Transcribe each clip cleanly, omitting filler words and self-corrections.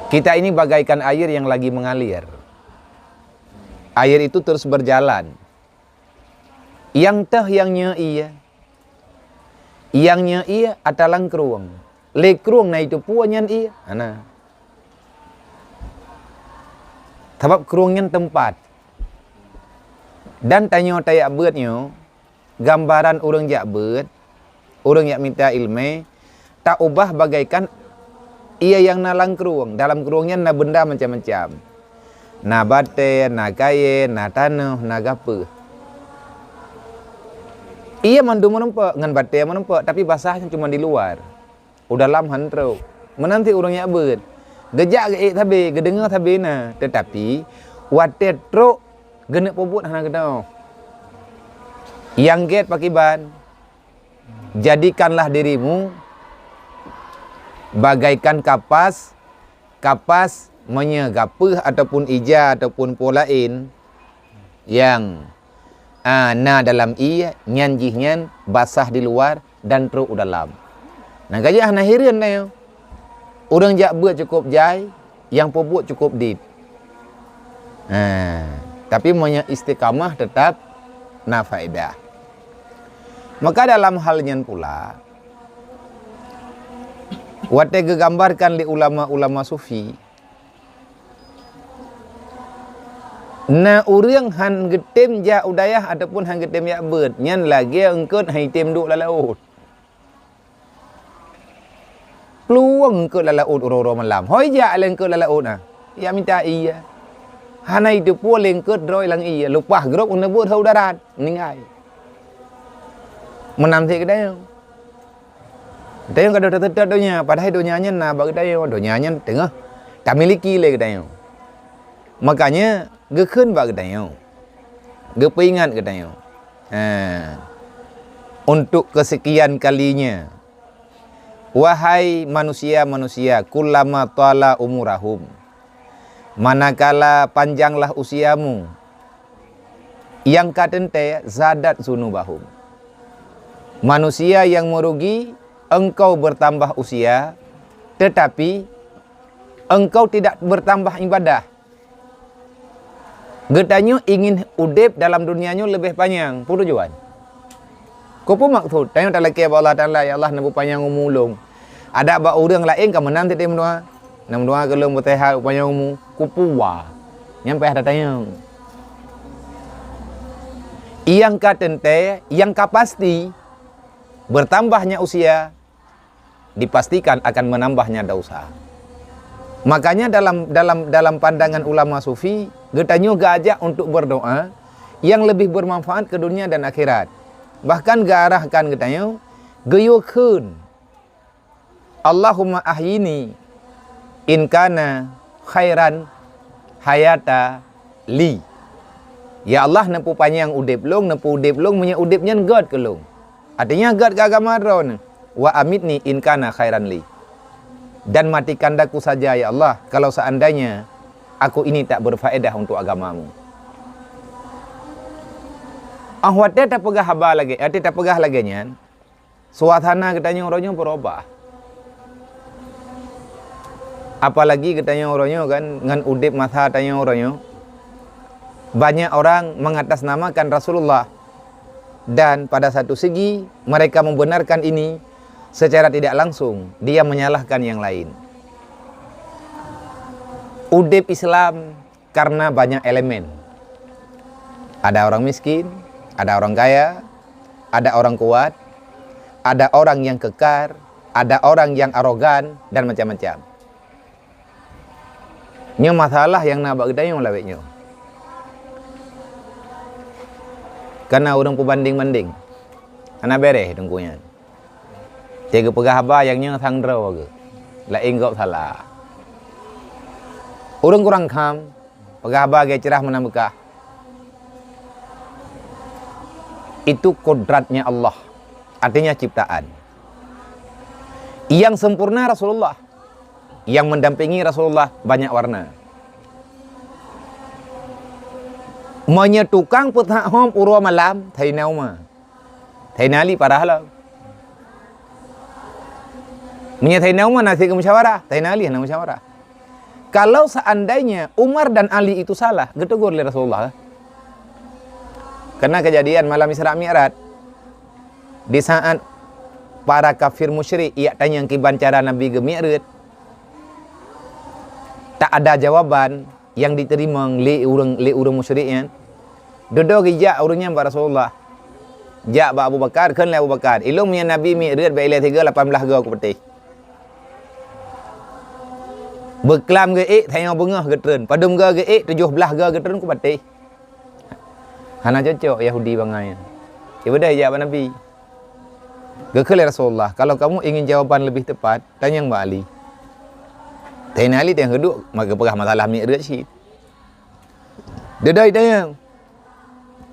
Kita ini bagaikan air yang lagi mengalir. Air itu terus berjalan. Yang teh yang iya. Yang iya atalang keruang. Le keruang na itu puanyan iya. Ana. Sebab keruangnya tempat. Dan tanya tayak beutnya, gambaran orang jak beut, orang yang minta ilmu, tak ubah bagaikan ia yang nalang keruang. Dalam keruangnya na benda macam-macam. Na bate, na kaye, na tanah, na gapa. Ia mandu menempok, ngan bate menempok, tapi basahnya cuma di luar. Udah dalam hantro. Menanti orang yang beut. Gejak ke tabe, gedengar tabe na, tetapi wate truk genek pobut hana gedau. Yang get pakiban, jadikanlah dirimu bagaikan kapas, kapas menyegapeh ataupun ija ataupun polain yang na dalam iya nyanjihnya basah di luar dan truk dalam. Nah gajah hana hirian na. Orang jak buat cukup jai, yang pobut cukup dit. Tapi punya istiqamah tetap na faedah. Maka dalam halnya pula, wate gegambarkan li ulama-ulama sufi, na urang han getem ja udayah ataupun han getem ya beut, nyan lagi engkeut haitem duk lalaut. Peluang ke lalaut orang-orang malam. Hoi ja leng ke lalaut nah. Ya minta iya. Hana itu pun leng ke droi lang iya. Lupa grup untuk buat hau darat. Ningai. Menanti ke dayo. Dayo kada tetap donya. Padahal donyanya na bagi dayo. Donyanya tengah. Tak miliki le ke dayo. Makanya gekun bagi dayo. Gepingat ke dayo. Untuk kesekian kalinya. Wahai manusia-manusia, kullama tala umurahum. Manakala panjanglah usiamu, yang katente zadat zunubahum. Manusia yang merugi, engkau bertambah usia, tetapi engkau tidak bertambah ibadah. Getanyo ingin udip dalam dunianya lebih panjang, pun tujuan. Kau pun maksud, tanya tak laki Allah Ta'ala, ya Allah nabu panjang umulung. Ada ba orang lain kamu nanti dia mendoa. Nam doa kalau bertehat panjang umur, kupuwa. Nyampe ada tanya. Yang katente, yang kapasti bertambahnya usia dipastikan akan menambahnya dosa. Makanya dalam pandangan ulama sufi, getanyo gajak untuk berdoa yang lebih bermanfaat ke dunia dan akhirat. Bahkan garahkan getanyo geyukun Allahumma ahyini in kana khairan hayata li. Ya Allah nempu panjang udip long, nempu udip long punya udipnya god ke long. Artinya god ke agama ron. Wa amitni in kana khairan li. Dan matikan daku saja ya Allah kalau seandainya aku ini tak berfaedah untuk agamamu. Ahwat dia tak pegah haba lagi, tak pegah lagi nyan. Suasana katanya orangnya berubah. Apalagi katanya orangnya kan ngan udip masa tanya orangnya. Banyak orang mengatasnamakan Rasulullah dan pada satu segi mereka membenarkan ini secara tidak langsung, dia menyalahkan yang lain. Udip Islam karena banyak elemen. Ada orang miskin, ada orang kaya, ada orang kuat, ada orang yang kekar, ada orang yang arogan, dan macam-macam. Ini masalah yang nak bagi dayung laweknya. Karena orang pembanding-banding. Anak bereh tengkunya. Tiga pegah haba yang nya sang draw ke. La enggak salah. Orang kurang kam, pegah haba ge cerah menambah. Itu kodratnya Allah. Artinya ciptaan. Yang sempurna Rasulullah. Yang mendampingi Rasulullah banyak warna. Menyetukang putah hom urwa malam thai nauma. Thai nali parahlah. Thai nauma nasi ke musyawarah, thai nali na musyawarah. Kalau seandainya Umar dan Ali itu salah, ditegur oleh Rasulullah. Karena kejadian malam Isra Mi'raj, di saat para kafir musyrik ia tanya kiban cara Nabi ke Mi'raj, tak ada jawaban yang diterima li urang musyriknya. Duduk ijak urangnya ba Rasulullah. Jak ba Abu Bakar, kan Abu Bakar. Ilmu yang Nabi Mi'raj ba ila 3 18 ga ku peti. Berkelam ke tanya bengah ke tren. Padum ke 17 ga ke tren ku peti. Hana cocok Yahudi bangai. Ibadah ijak ba Nabi. Gekal Rasulullah, kalau kamu ingin jawaban lebih tepat, tanya Mbak Ali. Tanya Ali yang kedua, maka perah masalah Mi'raj sih. Dedai tanya.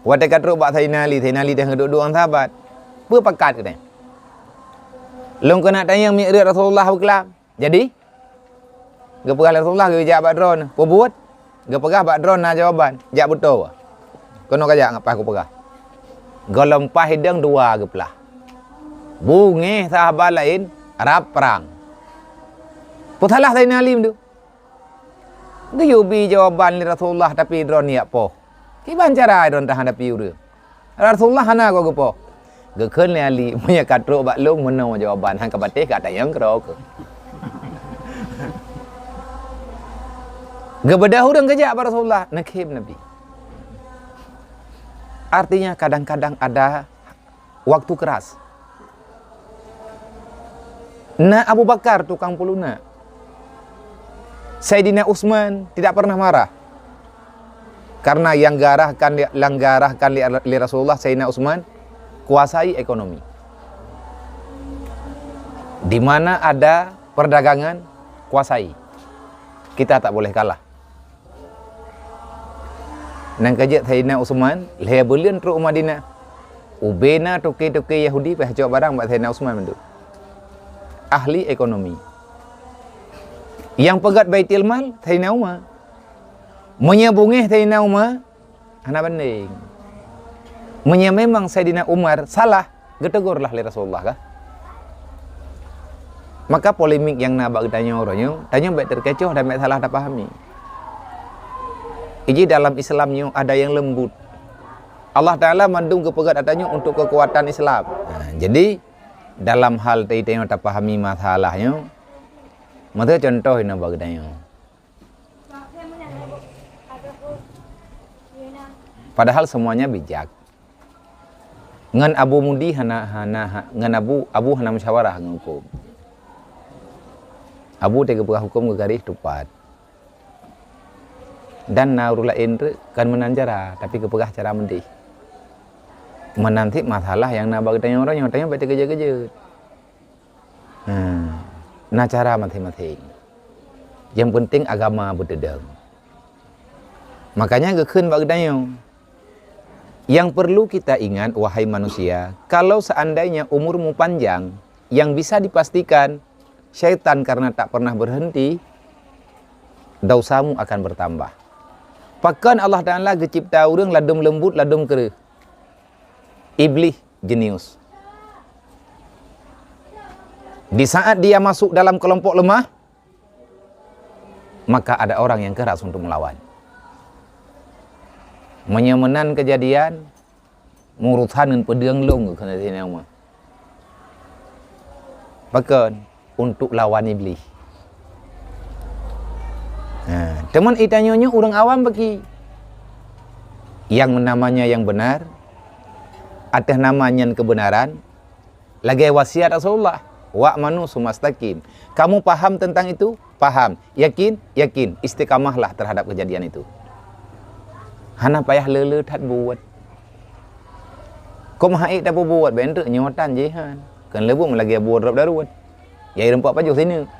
Wata katru bak Tanya Ali yang kedua dua orang sahabat. Berpakat kena. Long kena tanya Mi'raj Rasulullah berkelam. Jadi, geperah Rasulullah ke jawab drone. Perbuat, geperah bak drone na jawaban. Jawab betul. Kono kajak ngapa aku perah. Golompah hidang dua gepelah. Bunge sahabat lain Arab perang. Putalah Sayyidina Ali tu. Gayubi jawaban li Rasulullah tapi drone ni apa? Kiban cara drone tahan tapi uru. Rasulullah hana ko gepo. Gekeun li Ali punya katro bak long meno jawaban hang kabate ka tayang kro ke. Gebedah urang kerja bar Rasulullah nakhib Nabi. Artinya kadang-kadang ada waktu keras. Na Abu Bakar tukang puluna. Sayyidina Utsman tidak pernah marah. Karena yang langgarahkan li Rasulullah Sayyidina Utsman kuasai ekonomi. Di mana ada perdagangan kuasai. Kita tak boleh kalah. Nang kajak Sayyidina Utsman leha belian tru Madinah. Ubena toke-toke Yahudi peh cok barang buat Sayyidina Utsman bentuk. Ahli ekonomi. Yang pegat Baitul Mal Sayyidina Umar. Menyabungih Sayyidina Umar ana banding. Memang Sayyidina Umar salah, getegurlah oleh Rasulullah kah? Maka polemik yang nabak tanya orangnya, tanya baik terkecoh dan baik salah tak pahami. Iji dalam Islamnya ada yang lembut. Allah Ta'ala mandung kepegat adanya untuk kekuatan Islam. Jadi dalam hal tanya tak pahami masalahnya, maka contoh ini bagi tanya. Padahal semuanya bijak. Ngan Abu Mudi ngan Abu hana musyawarah ngukum. Abu tega pegah hukum ke garis tepat. Dan naurula indra kan menanjara tapi kepegah cara mendih. Menanti masalah yang nak bagi tanya orang yang tanya baca kerja-kerja. Nah cara masing-masing. Yang penting agama berdedang. Makanya gekun bagi tanya. Yang perlu kita ingat wahai manusia, kalau seandainya umurmu panjang, yang bisa dipastikan syaitan karena tak pernah berhenti, dosamu akan bertambah. Pakan Allah Ta'ala gecipta urang ladum lembut ladum kere. Iblis jenius. Di saat dia masuk dalam kelompok lemah, maka ada orang yang keras untuk melawan. Menyemenan kejadian murutan dengan pedang long kena sini nama. Pakan untuk lawan iblis. Teman itanyonya orang awam bagi yang namanya yang benar, atas namanya kebenaran, lagi wasiat Rasulullah, wa'manu sumastaqim. Kamu paham tentang itu? Paham. Yakin? Yakin. Istiqamahlah terhadap kejadian itu. Hana payah lele tat buat. Kau mahai tak buat, bentuk nyotan jehan. Kan lebu melagi buat drop daruat. Ya rempak paju sini.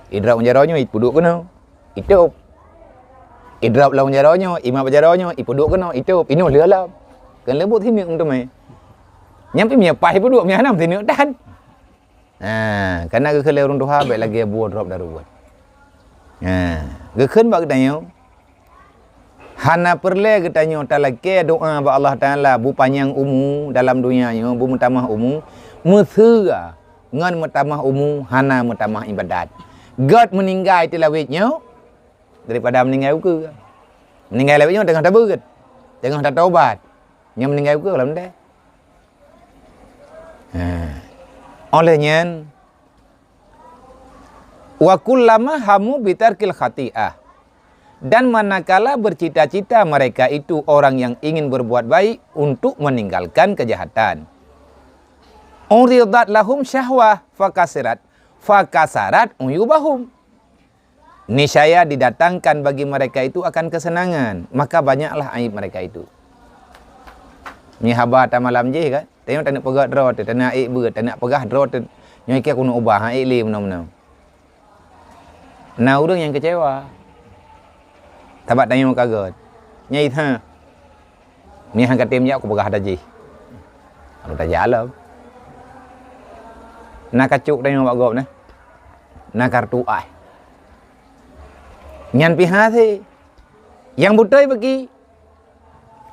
Idrap menjaronya ipuduk kena. Itu. Idrap lawan jaronya, imam jaronya ipuduk kena. Itu. Inu lelam. Kan lebu sini untuk mai. Nyampe menyapa ipuduk mianam sini tan. Karena gekele urang doha baik lagi buat drop daruat. Gekhen bak tanya. Hana perle ketanya talake doa ba Allah Taala bu panjang umur dalam dunianya, bu mutamah umur, mesera ngan mutamah umur hana mutamah ibadat. God meninggal tilawitnya daripada meninggal ke. Meninggal lebihnya tengah tak berat. Tengah tak taubat. Yang meninggal ke dalam dia. Olehnya wa kullama hamu bitarkil khati'ah, dan manakala bercita-cita mereka itu orang yang ingin berbuat baik untuk meninggalkan kejahatan, uridat lahum syahwah fakasarat uyubahum, niscaya didatangkan bagi mereka itu akan kesenangan, maka banyaklah aib mereka itu. Ni haba ta malam je kan, tengok tak nak pegah draw tu, tak nak aib berat, tak nak pegah draw tu, nyai ke kuno ubah aib le menang-menang. Nah orang yang kecewa. Tabat tanya kaget. Nyai tha. Ni hang katim je aku pegah daji. Aku tak jalan. Nak kacuk tanya bak gop nah. Nak kartu ai. Nyan pihak si. Yang butai bagi.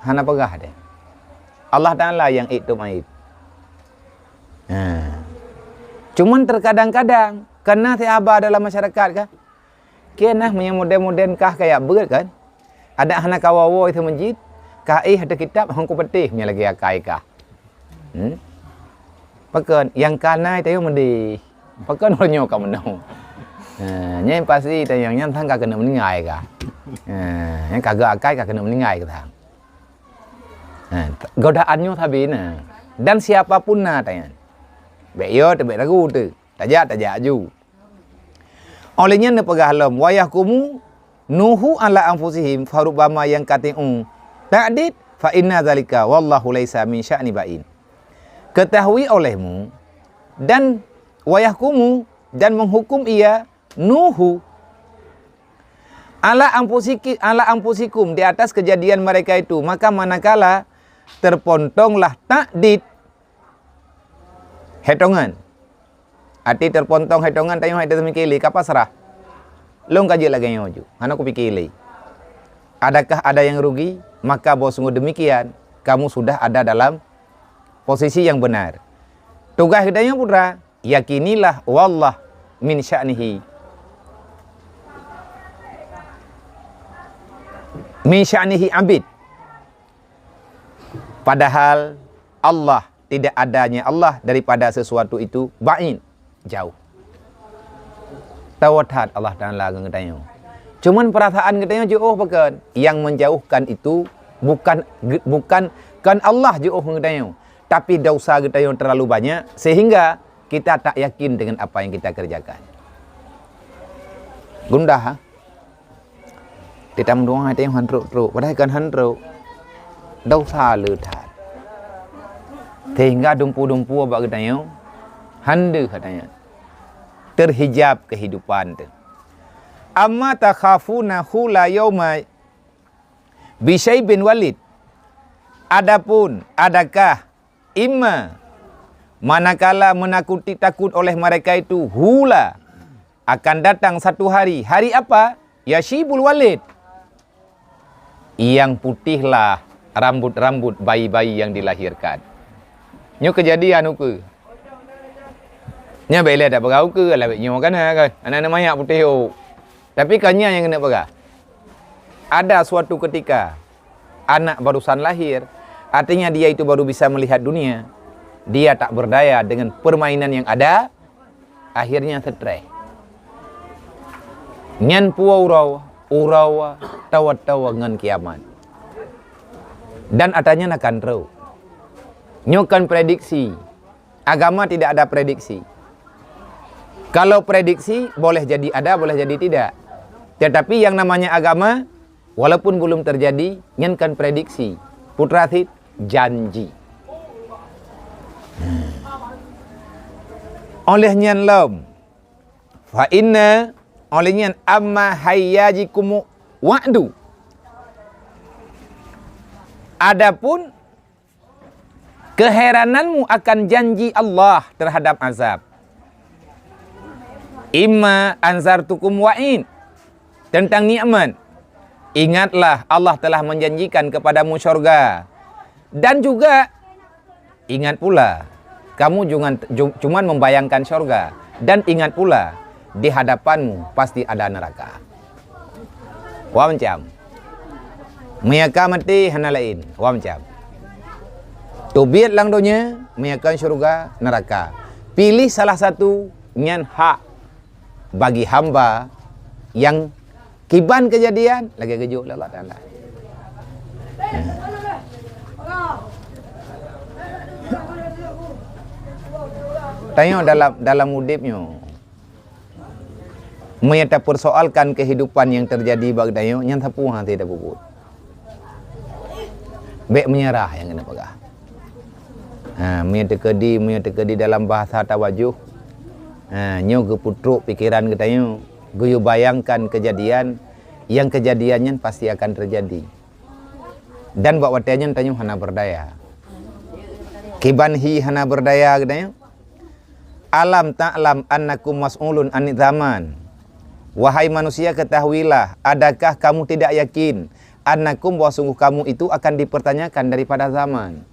Hana pegah deh. Allah Ta'ala yang itu aib. Cuman terkadang-kadang kena tiaba dalam masyarakat kan. Kena punya modern-modern kah kayak berat kan. Ada anak kawawa itu masjid. Kah ada kitab hangku petih punya lagi akai kah. Pakan yang kanai tayo mendih. Pakan orangnya kamu menang. Nyai pasti tayo yang tang kah kena meninggai kah. Yang kagak akai kah kena meninggai kah. Godaannya thabi na. Dan siapapun na tayo. Beyo te be ragu tu. Tajak ju. Olehnya ne pegahalam wayahkumu nuhu ala anfusihim farubama yang katiu ta'did fa inna zalika wallahu laisa min sya'ni ba'in. Ketahui olehmu dan wayahkumu dan menghukum ia nuhu ala anfusikum di atas kejadian mereka itu, maka manakala terpontonglah ta'did hitungan. Arti terpontong hitungan tayo hay termikili kapasrah. Long kaji lagi nyoju. Hana ku pikili. Adakah ada yang rugi? Maka bahwa sungguh demikian kamu sudah ada dalam posisi yang benar. Tugas kita putra, yakinilah wallah min sya'nihi. Min sya'nihi abid. Padahal Allah, tidak adanya Allah daripada sesuatu itu ba'in, jauh. Tawatat Allah Ta'ala katanya. Cuman perasaan katanya jauh bukan. Yang menjauhkan itu bukan kan Allah jauh katanya. Tapi dosa katanya terlalu banyak sehingga kita tak yakin dengan apa yang kita kerjakan. Gundah ha? Kita mendoa katanya handruk-truk. Padahal kan handruk. Dosa letat. Sehingga dumpu-dumpu apa katanya. Handa katanya. Terhijab kehidupan tu. Amma takhafuna hula yauma bisyai bin walid. Adapun adakah imma manakala menakuti takut oleh mereka itu hula akan datang satu hari. Hari apa? Yashibul walid. Yang putihlah rambut-rambut bayi-bayi yang dilahirkan. Nyo kejadian uku. Nya bela tak pegau ke lah nyo kan kan. Anak-anak mayak putih oh. Tapi kannya yang kena pegah. Ada suatu ketika anak barusan lahir, artinya dia itu baru bisa melihat dunia. Dia tak berdaya dengan permainan yang ada, akhirnya stres. Nyan puau urawa tawa-tawa ngan kiamat. Dan adanya akan ro. Nyokan prediksi. Agama tidak ada prediksi. Kalau prediksi boleh jadi ada, boleh jadi tidak. Tetapi yang namanya agama, walaupun belum terjadi, nyankan prediksi. Putra Thit, janji. Oleh nyan lom. Fa inna oleh nyan amma hayyajikum wa'du. Adapun keherananmu akan janji Allah terhadap azab. Imma anzartukum wa'in. Tentang nikmat. Ingatlah Allah telah menjanjikan kepadamu syurga. Dan juga ingat pula kamu cuma membayangkan syurga. Dan ingat pula di hadapanmu pasti ada neraka. Wah macam. Meyaka mati hana lain. Wah macam. Tubiat lang dunia, meyakan syurga, neraka. Pilih salah satu nyan hak bagi hamba yang kiban kejadian lagi kejuk Allah Taala. Tanya dalam hidupnya, mereka persoalkan kehidupan yang terjadi bagi dia, yang tapu hati tidak puput. Baik menyerah yang kena pegah. Mereka tekedi dalam bahasa tawajuh. Nyo ke putruk pikiran katanya, guyu bayangkan kejadian, yang kejadiannya pasti akan terjadi. Dan bawa watanya tanya hana berdaya. Kiban hi hana berdaya katanya. Alam ta'lam annakum mas'ulun anid zaman. Wahai manusia, ketahuilah, adakah kamu tidak yakin annakum bahwa sungguh kamu itu akan dipertanyakan daripada zaman.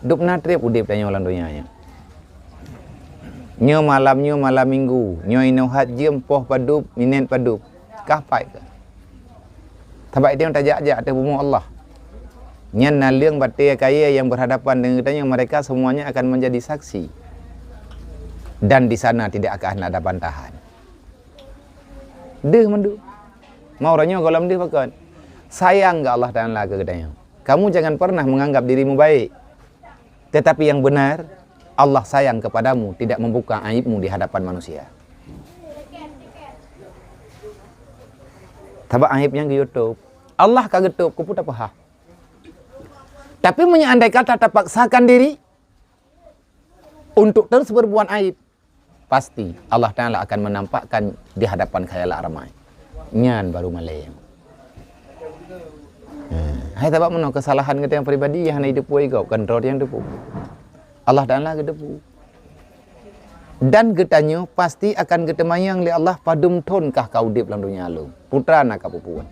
Duk natrip udip tanya orang dunia. Nyo malam minggu, nyo inohat jem poh padup, minen padup. Kapai ke? Tabai dia tajak-jak tebumu Allah. Nyan naliang batia kaya yang berhadapan dengan katanya, mereka semuanya akan menjadi saksi. Dan di sana tidak akan ada bantahan. Deh mandu. Mau orangnya kalau dia pakai. Sayang ke Allah Ta'ala ke katanya. Kamu jangan pernah menganggap dirimu baik. Tetapi yang benar, Allah sayang kepadamu, tidak membuka aibmu di hadapan manusia. Tabak aibnya ke YouTube. Allah kagetup, ku putar paha. Tapi andai kata terpaksakan diri untuk terus berbuat aib, pasti Allah Ta'ala akan menampakkan di hadapan khayalak ramai. Nyan baru malayang. Hai tabak mana kesalahan kita yang pribadi yang hidup puai kau kontrol yang depu. Allah Ta'ala ke depu. Dan getanya pasti akan ketemayang li Allah padum tonkah kau dip lang dunia lu. Putra nak kapupuan.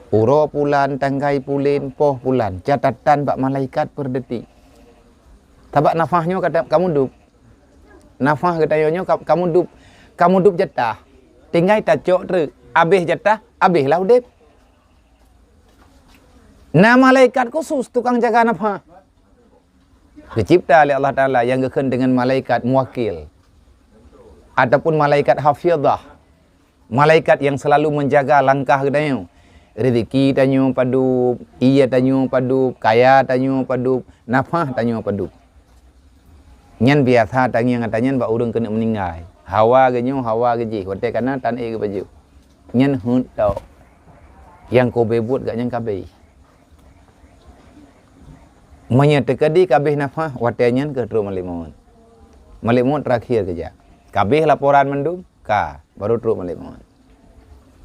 Uro pulan, tangkai pulin, poh pulan. Catatan bak malaikat per detik. Tabak nafahnya kata kamu dup. Nafah katanya kamu dup jatah. Tinggai tacok ter. Abih jatah, abih lah udip. Nah malaikat khusus tukang jaga nafah. Dicipta oleh Allah Ta'ala yang keken dengan malaikat muwakil. Ataupun malaikat hafidhah. Malaikat yang selalu menjaga langkah katanya. Rezeki tanya padup, iya tanya padup, kaya tanya padup, nafah tanya padup. Nyan biasa tanya ngatanya bak urang kena meninggal. Hawa genyo, hawa geji. Hotel kana tan ke baju. Nyan hunt tau. Yang kau bebut gak nyan kabeh. Menyetekadi kabeh nafah watenya ke terus malimon. Malimon terakhir kerja. Kabeh laporan mendung ka baru terus malimon.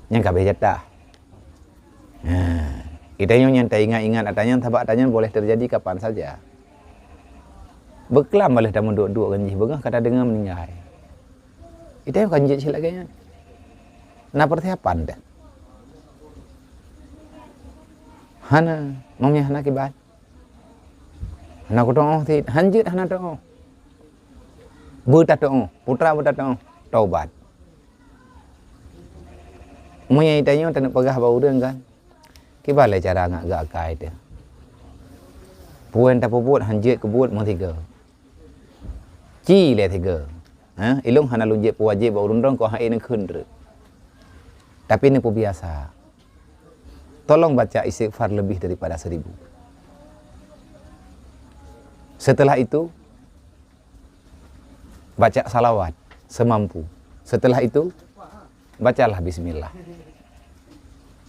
Yang kabeh jatah. Kita yang tak ingat atanya tabak atanya boleh terjadi kapan saja. Beklam boleh dah menduk-duk ganji begah kata dengar meninggal. Itu yang kanjit silaganya. Nah persiapan dah. Hana mamnya hana kibat. Hana kutong ti hanjit hana tong. Buta tong, putra buta tong, taubat. Munya itanya tak nak pegah bau deung kan. Kibale cara ngak gak kai dia. Puan tak puput hanjit kebut mau tiga. Ci le tiga. Ilung hana lunjit wajib bau rundong ko haiនឹង khun re. Tapi ini pun biasa. Tolong baca istighfar lebih daripada 1000. Setelah itu baca salawat semampu. Setelah itu bacalah bismillah.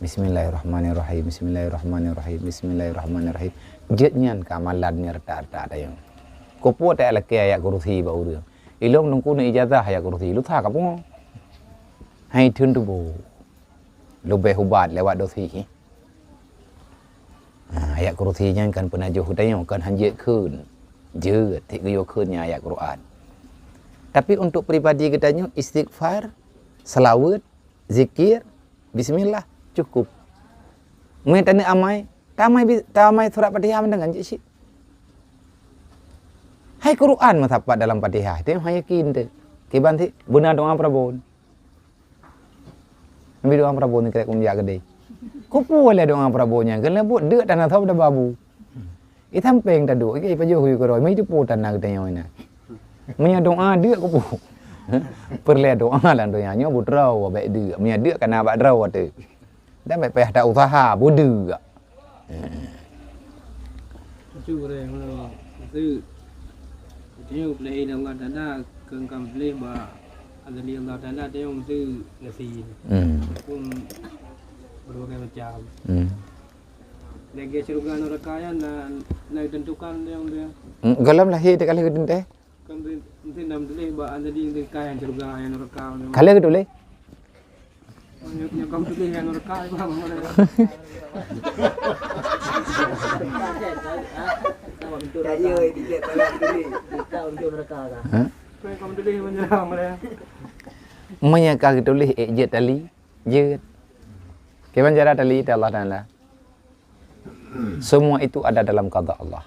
Bismillahirrahmanirrahim. Bismillahirrahmanirrahim. Bismillahirrahmanirrahim. Jetnyan kamalan nyerta-erta ada yang. Kopo tak laki ayat kursi bau dia. Ilong nungku na ijazah ayat kursi. Lu tak apa? Hai tun tu bo. Lu behubat lewat dosi. Ayat kursinya kan penajuh tanya kan hanjit kun. Je tiga yo kunnya ayat Quran. Tapi untuk pribadi katanya istighfar, selawat, zikir, bismillah cukup. Mereka ni amai, tamai surat Fatihah dengan jisi. Hai Quran matapat dalam Fatihah, dia yakin tu. Kiban ti benar doa Prabon. Nabi doang Prabowo ni kira kumjak gede. Kupu le doang Prabowo-nya, kan lebut deuk tanah thau dah babu. Itam peng tadu, iki pajo hui koroi, mai tu pu tanah gede yang ina. Menya doa deuk kupu. Perle doa lan doa nyo budrau baik deuk, menya deuk kana bak drau ate. Dan baik payah dak usaha bodu gak. Chu re ngono. Itu dia play Allah Taala kengkam play ba ada ni Allah Taala dia yang tu nasi. Pun berbagai macam. Lagi surga neraka ya na tentukan dia. Galam lahir de kali gedun teh. Kan nanti nam tulis ba ada di kaya surga yang neraka. Kali gedun le. Nya kam tulis yang neraka ba mana. Kaya dia tak tulis. Kita untuk neraka kan. Kam tulis menyerang mana. Menyakar tulis ejit tali. Jeut. Keban cara tali Allah Taala. Semua itu ada dalam qada Allah.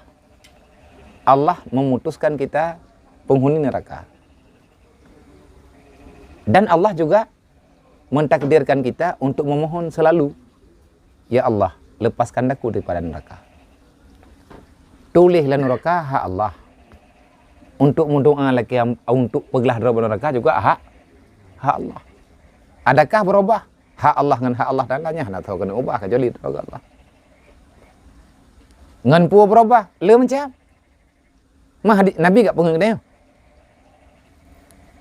Allah memutuskan kita penghuni neraka. Dan Allah juga mentakdirkan kita untuk memohon selalu, ya Allah, lepaskan aku daripada neraka. Tulislah neraka hak Allah. Untuk mendoa lagi untuk pergelah dari neraka juga hak Allah. Adakah berubah hak Allah dengan hak Allah Taala-nya? Nak tahu kena ubah kecuali tahu Allah. Ngan pu berubah, le macam. Mah Nabi gak pengen dia.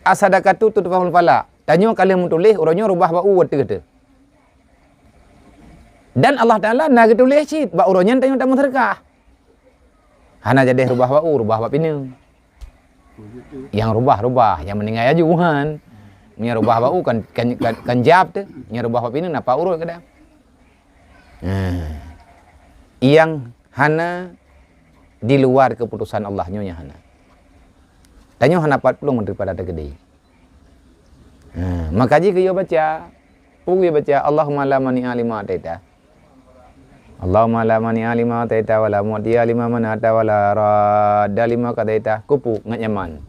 Asadakatu tutfahul fala. Tanya kalian menulis orangnya rubah bau wate kata. Dan Allah Taala nak tulis cit ba orangnya tanya tak menterkah. Hana jadi rubah bau pinu. Yang rubah, yang meninggal aja Tuhan. Nya rubah bau kan jawab tu. Nya rubah pinu napa urut kada. Yang hana di luar keputusan Allah nyonya hana. Tanya hana 40 daripada tegede. Maka jika yo baca, pugu baca Allahumma la mani'a lima ataita. Allahumma la mani'a lima ataita wa la mu'tiya lima manata wa la radda lima qadaita. Kupu ngat nyaman.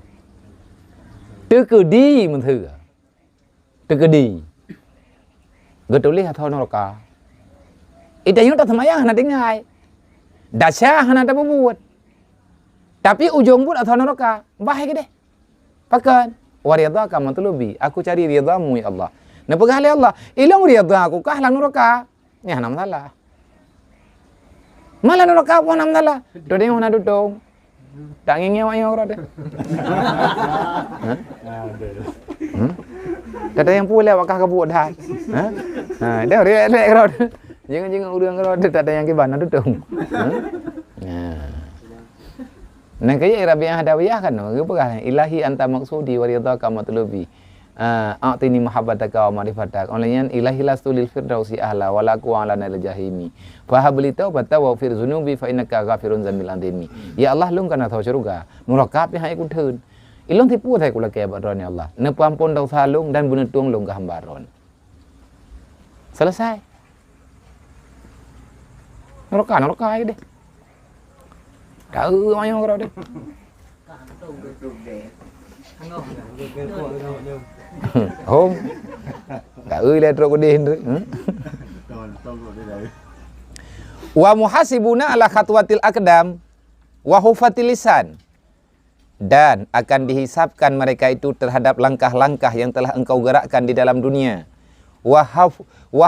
Tekedi men thưa. Tekedi. Getulih atau neraka. Itanya tak semayang hana dengai. Dasar hana tak berbuat. Tapi ujung pun atau neraka. Bahaya ke deh. Pakan. Waridha kama tulubi. Aku cari ridhamu ya Allah. Nak pegah oleh Allah. Ilang ridha aku kah lang neraka. Ni hana masalah. Malah neraka pun hana masalah. Dodeng hana dudung. Tak ngingin awak yang orang deh. Tada yang pula awak kah kebuat dah. Dah rek kerod. Jangan urang kerod tak ada yang kiban dudung. Nah kaya Rabi'ah Hadawiyah kan, apa ilahi anta maksudi wa ridhaka matlubi. A'tini mahabbataka wa ma'rifatak. Olehnya ilahi lastu lil firdausi ahla wa la ala nal jahimi. Fa habli taubata wa fir zunubi fa innaka ghafirun dzambil andimi. Ya Allah lung kana thau syurga. Neraka pi hai ku theun. Ilong tipu thai ku la ke baron ya Allah. Ne pampun dosa lung dan bunuh tuang lung ka hambaron. Selesai. Neraka ai deh. Tahu ayam kau deh. Home. Tahu dia teruk kodin tu. Wa muhasibuna ala khatwatil aqdam wa hufatil lisan. Dan akan dihisapkan mereka itu terhadap langkah-langkah yang telah engkau gerakkan di dalam dunia. Wa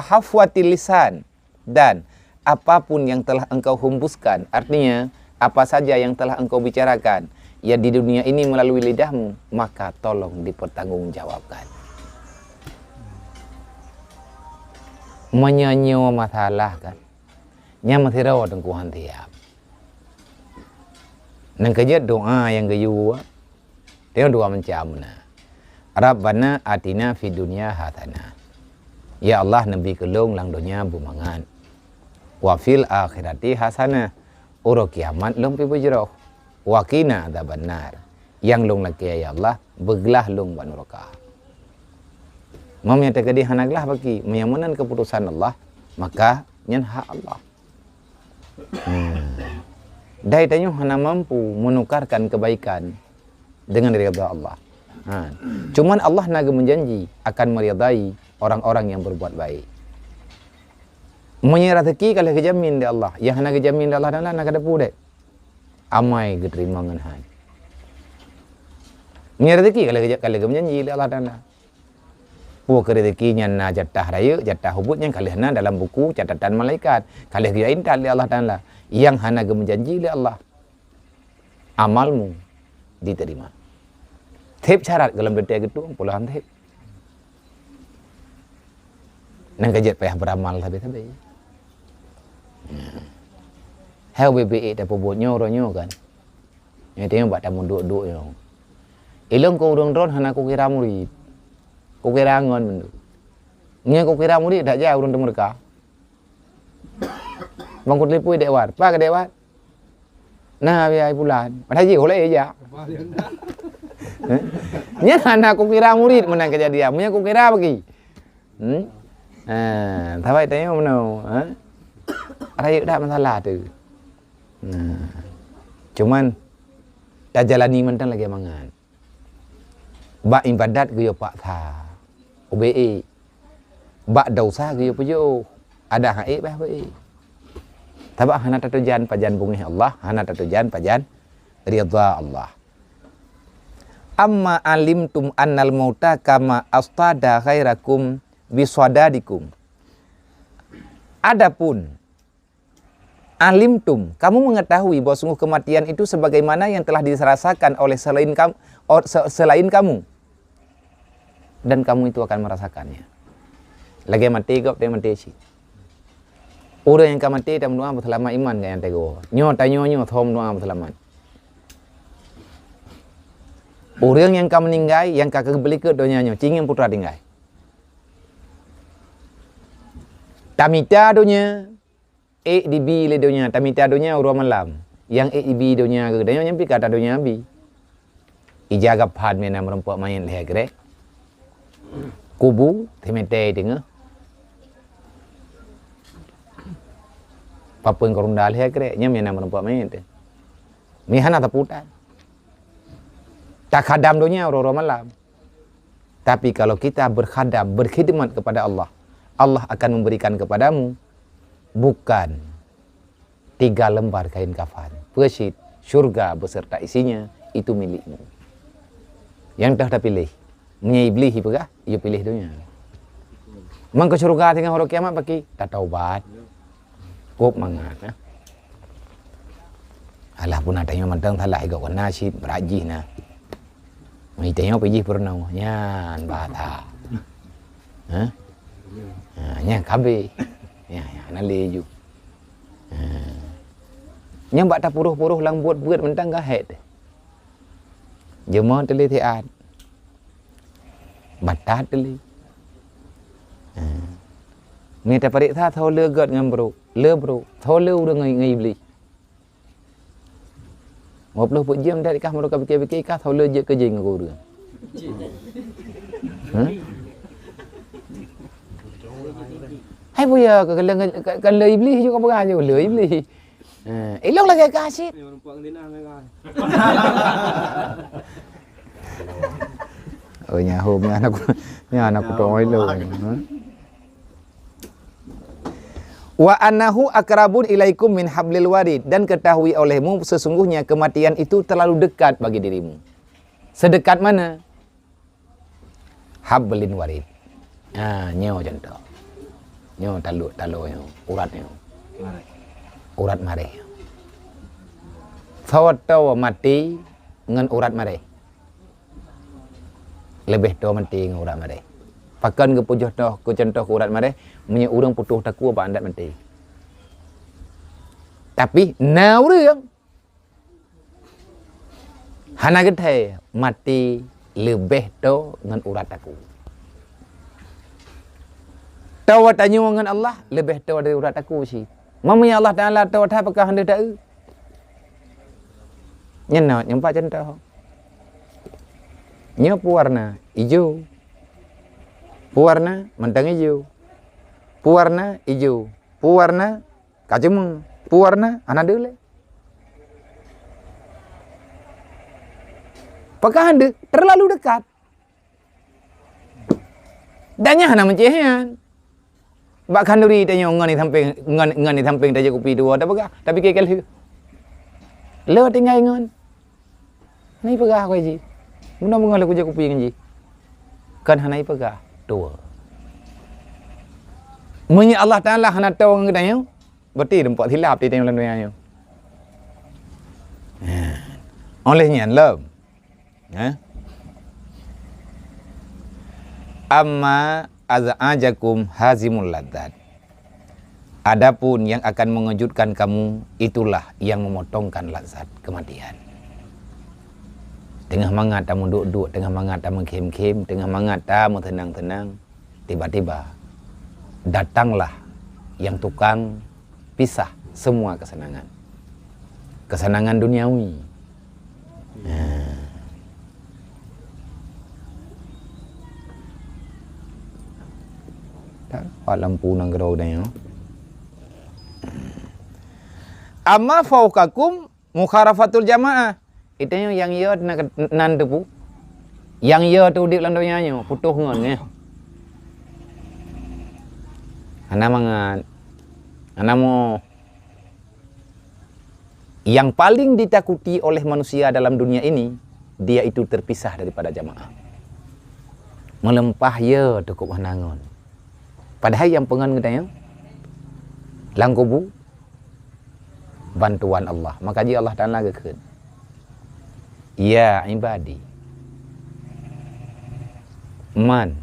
hafwatil lisan. Dan apapun yang telah engkau hembuskan, artinya apa saja yang telah engkau bicarakan ya di dunia ini melalui lidahmu, maka tolong dipertanggungjawabkan. Menyanyi masalah kan, nyama thirau tengku hantiap. Nang kerja doa yang gayu, dia doa macam mana? Rabbana atina fid dunya hasanah. Ya Allah nabi kelong lang dunia bumangan. Wa fil akhirati hasanah. Uro kiamat long pi bujroh. Wakina adzaban nar. Yang long laki ya Allah, beglah long ban neraka. Mamnya tegedi hanaglah bagi menyamanan keputusan Allah, maka nyen hak Allah. Dai tanyo hana mampu menukarkan kebaikan dengan ridha Allah. Cuman Allah naga menjanji akan meridai orang-orang yang berbuat baik. Punya rezeki kalau kejamin di Allah. Yang nak kejamin di Allah dan nak ada pudek. Amai keterima dengan han. Punya rezeki kalau kejanji di Allah dan Puak rezekinya na jatah raya, jatah hubutnya kalian dalam buku catatan malaikat. Kalian kirain tak oleh Allah Taala. Yang hana menjanji oleh Allah. Amalmu diterima. Tep syarat kalau betul gitu, puluhan tep. Nang kajet payah beramal tapi. Hal BBE dah pobot nyo kan. Yang tengok buat tamu duk-duk yo. Ilong ko udang dron hana ko kira murid. Kau kira angon benda. Nya kau kira murid tak jauh urang mereka. Bang kau telipui dek wat. Pak ke dek wat? Nah biar bulan. Pada je oleh aja. Nya anak kau kira murid menang kejadian. Nya kau kira bagi. Tapi tanya mana? Raya tak masalah tu. Cuman dah jalani mentang lagi mangan. Bak ibadat ke yo pak tha. OBE. Bak dosa ke yo pujo. Ada haik bah bae. Tabak hana tatujan pajan bungih Allah, hana tatujan pajan ridha Allah. Amma alimtum annal mauta kama astada khairakum biswadadikum. Adapun alimtum, kamu mengetahui bahwa sungguh kematian itu sebagaimana yang telah dirasakan oleh selain kamu. Dan kamu itu akan merasakannya. Lagi mati kau, dia mati sih. Orang yang mati dan doa berselamat iman yang tego. Nyo tanyo thom doa berselamat. Orang yang meninggal, yang kakak beli ke doanya nyo, cingin putra tinggal. Tamita donya, di bi le donya, tamita donya urang malam. Yang di bi donya ke donya nyampi kata donya bi. Ijaga pad mena merempuak main leh grek. Kubu temete dengar. Papun korundal leh grek nya mena merempuak main tu. Ni hana taputan. Tak khadam donya urang malam. Tapi kalau kita berkhadam, berkhidmat kepada Allah, Allah akan memberikan kepadamu bukan 3 lembar kain kafan. Persit, syurga beserta isinya itu milikmu. Yang dah pilih. Menyai iblis pegah, ia pilih dunia. Mang ke syurga tengah hari kiamat bagi tak taubat. Kop mangat ya. Alah pun ada yang mentang salah igak nasid berajih na. Mai tengok pergi pernah nyan bata. Ha? Nyan kabe. Ya, nali ju. Nyan bak ta puruh-puruh lang buat mentang gahet. Jemaah teli tiat. Batat teli. Ni ta parik tha thau le gat ngam bro. Le bro. Thau le udah ngai beli. Ngoploh put jam dak kah mereka fikir-fikir kah thau le je ke jing aku dia. Hai punya kalau iblis juga berah je le iblis. Elok lagi kasih. Ở nhà hôm nhà nó trôi luôn. Wa annahu akrabun ilaikum min hablil warid, dan ketahui olehmu sesungguhnya kematian itu terlalu dekat bagi dirimu. Sedekat mana? Hablin warid. Nyo contoh. Nyo talu urat nyo. Urat mare. Foto mati ngan urat mare. Lebih tua mati dengan urat mare. Pakan ke pujuh toh, ke contoh ke urat mare, punya orang putuh taku apa anda mati. Tapi, now orang. Hana gede mati lebih tua dengan urat taku. Tahu tanya dengan Allah, lebih tua dari urat taku sih. Mamanya Allah Ta'ala tahu tak apakah anda tahu. Nyenat, nyempat contoh. Nya pewarna hijau. Pewarna mentang hijau. Pewarna hijau. Pewarna kacang. Pewarna anak dulu. Apakah anda terlalu dekat? Danya hana mencehan. Bak kanduri tanya ngan ni samping ngan ni samping taja kopi dua dah pegah. Tapi kekel. Le tinggal ngan. Ni pegah ko ji. Muna mengal aku jaga kopi ngan ji. Kan hana pegah dua. Munyi Allah Taala hana tahu ngan tanya. Berarti tempat hilap di tengok dunia ni. Olehnya love. Amma az'ajakum hazimul ladzat. Adapun yang akan mengejutkan kamu, itulah yang memotongkan lazat kematian. Tengah mangat tamu duduk, tengah mangat tamu kem-kem, tengah mangat tamu tenang-tenang, tiba-tiba datanglah yang tukang pisah semua kesenangan. Kesenangan duniawi. Tak lampu nang gerau dah. Amma fauqakum mukharafatul jamaah. Itu yang ia nan tu. Yang ia tu dik landonya nyo putuh ngon ya. Ana mangan. Ana mo yang paling ditakuti oleh manusia dalam dunia ini, dia itu terpisah daripada jamaah. Melempah ya cukup hanangon. Padahal yang pengen katanya langkubu bantuan Allah. Maka ji Allah Taala gekeun. Ya ibadi. Man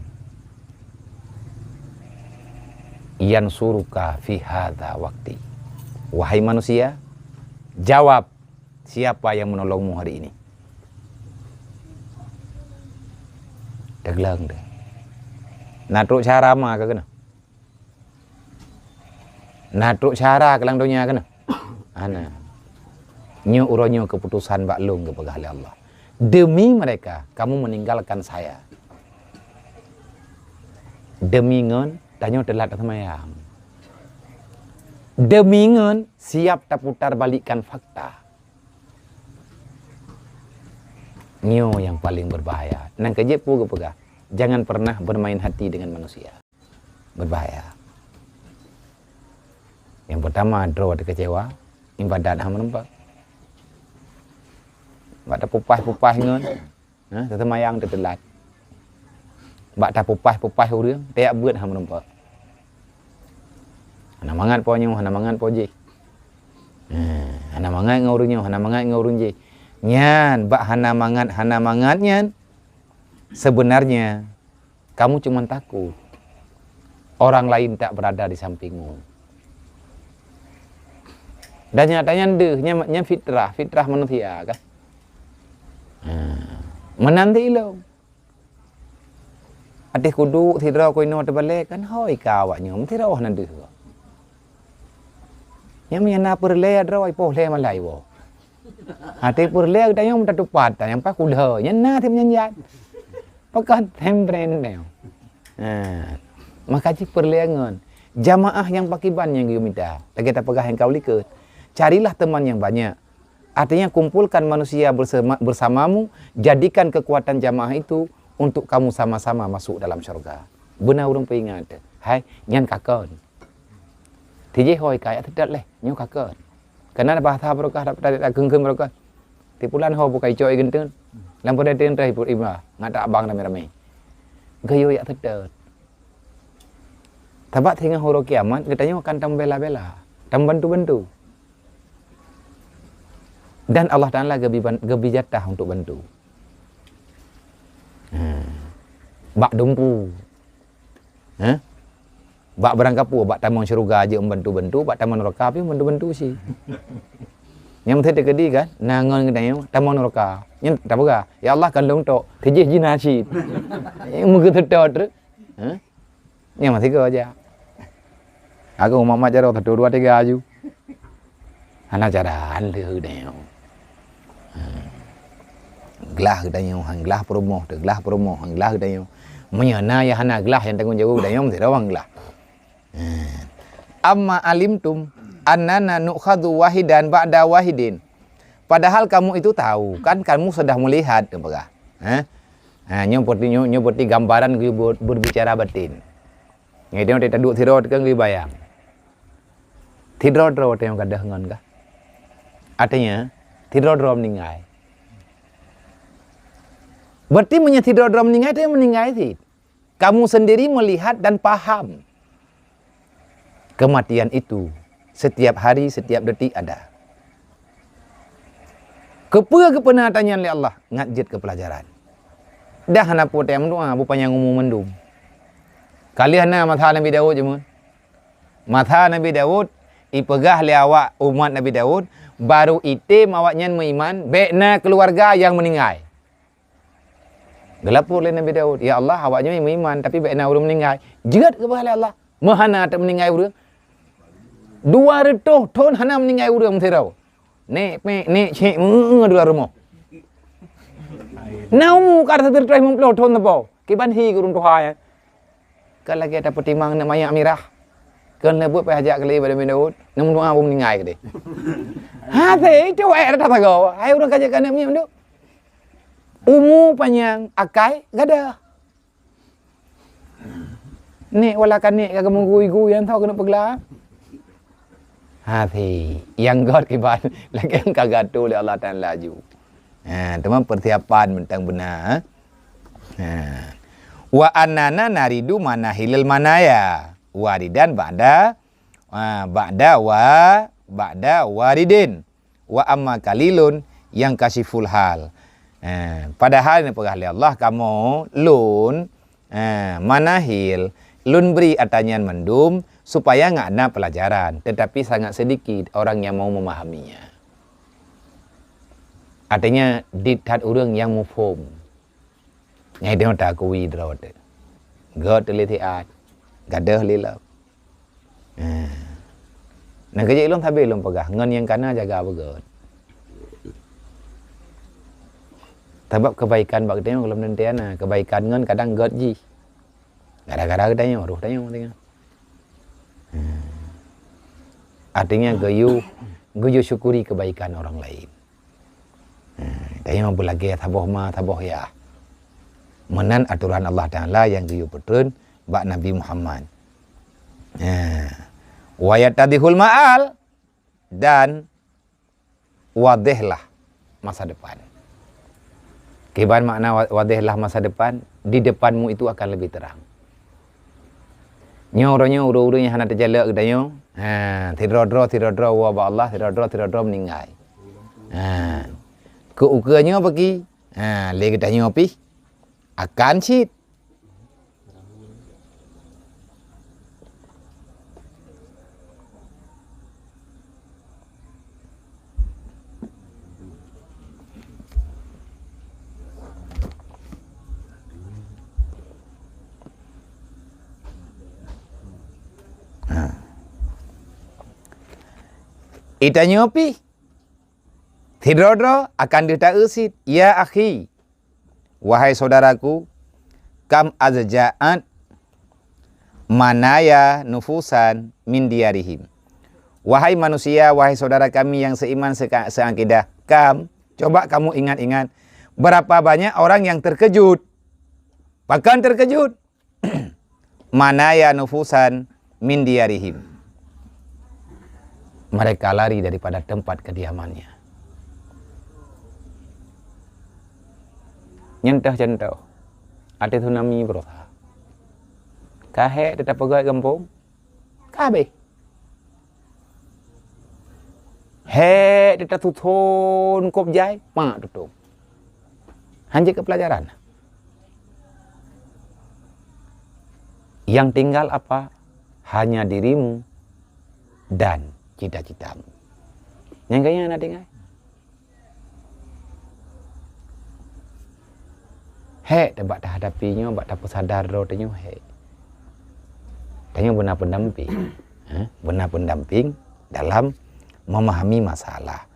yansuruka fi hadza waqti. Wahai manusia, jawab siapa yang menolongmu hari ini. Deglang deh. Natruk cara ma ke kena? Natruk cara kelang dunia kena? Ana. Nyo uronyo keputusan baklung kepada Allah. Demi mereka kamu meninggalkan saya. Demi ngon tanyo telat semayang. Demi ngon siap tak putar balikkan fakta. Nyo yang paling berbahaya. Nang kejep pu kepegah. Jangan pernah bermain hati dengan manusia. Berbahaya. Yang pertama draw ada kecewa, ibadat hang menempah. Bak ta pupah ngon. Semayang tetelat. Bak ta pupah urang, teak beut hang menempah. Hana mangat po nyo, hana mangat po je. Hana mangat ngau nyo, hana mangat ngau je. Nyan, bak hana mangat nyan. Sebenarnya kamu cuma takut orang lain tak berada di sampingmu. Dan nyatanya nya fitrah manusia kan. Menanti lo. Ade kudu tidra ko ino terbalik kan hoi kawaknya mesti rawah nanti. Yang menyana perle adra ai poh le malai wo. Ade perle kita yang tak tupat yang pak kuda nyana tim nyanjat. Pakat tembrend neo. Maka cik perliangan jamaah yang pakiban yang dia minta. Lagi tak pegah yang kau liket. Carilah teman yang banyak. Artinya kumpulkan manusia bersamamu, jadikan kekuatan jamaah itu untuk kamu sama-sama masuk dalam syurga. Benar orang peringat. Hai, nyan kakon. Tije hoi kaya tidak leh, nyo kakon. Karena bahasa berkah dapat gengkem berkah. Tipulan ho bukai coy gentun. Lampu dah ten trai pur ibah, ngata abang rame-rame. Gayo ya tidak. Tabat hingga horo kiamat, katanya akan tam bela-bela, tam bantu-bantu. Dan Allah Ta'ala gebi jatah untuk bantu. Bak dumpu. Bak berangkapu, bak tamu syurga aja membantu-bantu, bak tamu neraka pun bantu-bantu sih. Yang mesti terkedi kan, nangon katanya tamu neraka. Yang tak apa? Ya Allah kan long tok, tejih jinasi. Yang muka tertot tu. Yang masih ke aja. Aku mama jaro tertu 2 3 aju. Ana jaran leu deu. Gelah deu hang gelah promo, gelah promo hang gelah deu. Menyana ya hana gelah yang tanggung jawab deu mesti rawang gelah. Amma alimtum annana nukhadhu wahidan ba'da wahidin. Padahal kamu itu tahu, kan kamu sudah melihat, Nyo seperti gambaran gue berbicara batin. Ngai dia tak duduk tirot kan gue bayang. Tirot yang kada ngan kah? Artinya tirot meninggal. Berarti tidur meninggal itu yang meninggal sih. Kamu sendiri melihat dan paham kematian itu setiap hari, setiap detik ada. Kepenatan tanya oleh Allah ngajit ke pelajaran. Dah hana potem doa bupanya ngumum mendum. Kali hana matha Nabi Daud jemun. Matha Nabi Daud ipegah le awak umat Nabi Daud baru itim awaknya meiman bekna keluarga yang meninggal. Gelapur oleh Nabi Daud, ya Allah awaknya beriman tapi bekna urang meninggal. Jerat kepada Allah. Mahana tak meninggal urang. 200 tahun hana meninggal urang tirau. Nek cek dua rumah. Nau kata tertrai mempelot tahun tepau. Kiban hi kurun tuhaya. Kan lagi ada pertimbangan nak mayak amirah. Kan lebut pai hajak kali pada Nabi Daud. Namun doa pun meninggal ke dia. Ha te itu ada tak tahu. Hai urang kajakan nak miam tu. Umur panjang, akai, gada. Nek walakan nek kagak menggui-gui yang tahu kena pegelar. Hati yang God kibat lagi yang kagak tu oleh Allah Taala laju. Teman persiapan mentang benar. Wa annana naridu manahilal manaya. Waridan ba'da waridin. Wa amma kalilun yang kasiful hal. Padahal ni perahli Allah kamu lun manahil lun beri atanyan mendum supaya nggak ada pelajaran, tetapi sangat sedikit orang yang mau memahaminya. Artinya ditat orang yang mufhum. Ngai dia tak kuwi drawat. God telitiat. Gadah lila. Nah kerja ilmu tabe ilmu pegah. Ngan yang kana jaga begod. Sebab kebaikan bak tengok kalau nantiana kebaikan ngan kadang god ji. Gara-gara tengok roh tengok. Artinya gayu syukuri kebaikan orang lain. Tengok belagi taboh ya. Menan aturan Allah Taala yang gayu petun bak Nabi Muhammad. Wa yatadihul ma'al dan wadihlah masa depan. Kiban makna wadihlah masa depan, di depanmu itu akan lebih terang. Nyoranya uru-uru yang hana terjalak kedanyo. Tirodro wa ba Allah, tirodro meninggal. Keukanya bagi le kedanyo pi akan sit. Itanya pi Tidrodro akan ditausit, ya akhi, wahai saudaraku, kam azja'at manaya nufusan min diarihim. Wahai manusia, wahai saudara kami yang seiman seakidah, coba kamu ingat-ingat berapa banyak orang yang terkejut, bahkan terkejut. Manaya nufusan min diarihim. Mereka lari daripada tempat kediamannya. Nyentah-centah. Ada tsunami berusaha. Kahek tetap pegawai kampung. Kabeh. Hek tetap tutun kop jai. Mak tutup. Hanya ke pelajaran. Yang tinggal apa? Hanya dirimu dan cita-citamu. Yang kaya nak tinggal. Hek tak tak hadapinya, tak sadar roh tanya hek. Tanya benar pendamping. Benar pendamping dalam memahami masalah.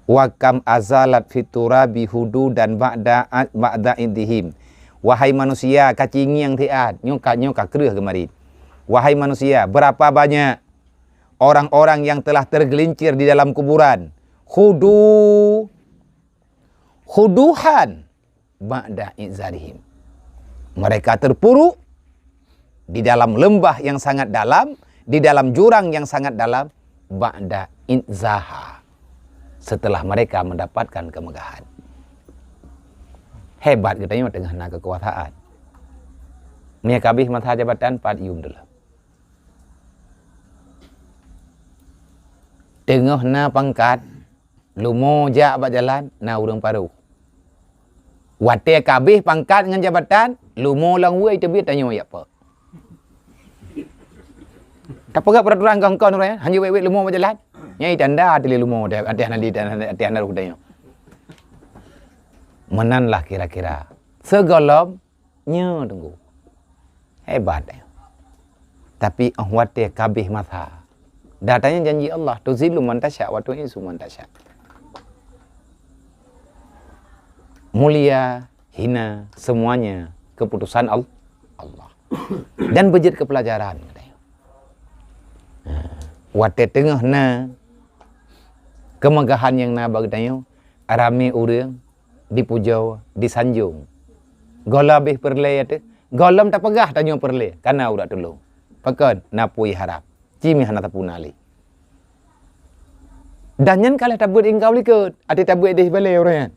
Wa kam azalat fiturabi hudu dan ba'da indihim. Wahai manusia, kacingi yang tiat, nyo kakreuh kemari. Wahai manusia, berapa banyak orang-orang yang telah tergelincir di dalam kuburan. Huduhan ba'da izarihim. Mereka terpuruk di dalam lembah yang sangat dalam, di dalam jurang yang sangat dalam, ba'da inzaha, setelah mereka mendapatkan kemegahan. Hebat katanya tengah na kekuasaan. Mia kabih mata jabatan pat yum dulu. Tengah na pangkat, lumo ja ba jalan, na urang paru. Wate kabih pangkat dengan jabatan, lumo lang wei tebit tanyo ya apa. Tak pegak peraturan kawan-kawan orang, hanya wei lumo ba jalan. Nyai tanda tili lumo dia, ada nali ada anak tanyo. Menanlah kira-kira. Segolom nya tunggu. Hebat. Tapi wate kabih mata. Datanya janji Allah, tuzilu man tasya wa tu'izu man tasya. Mulia, hina, semuanya keputusan Allah. Dan bejit ke pelajaran. Wate tengah na kemegahan yang na bagdayo, rame urang dipujau, disanjung. Golabih perle tu, golam tak pegah tanyo perle, karena udah tolong. Pekan napui harap. Cimi hana tapunali. Dan yang kalau tabut ingkau likut, ada tabut deh balai orang.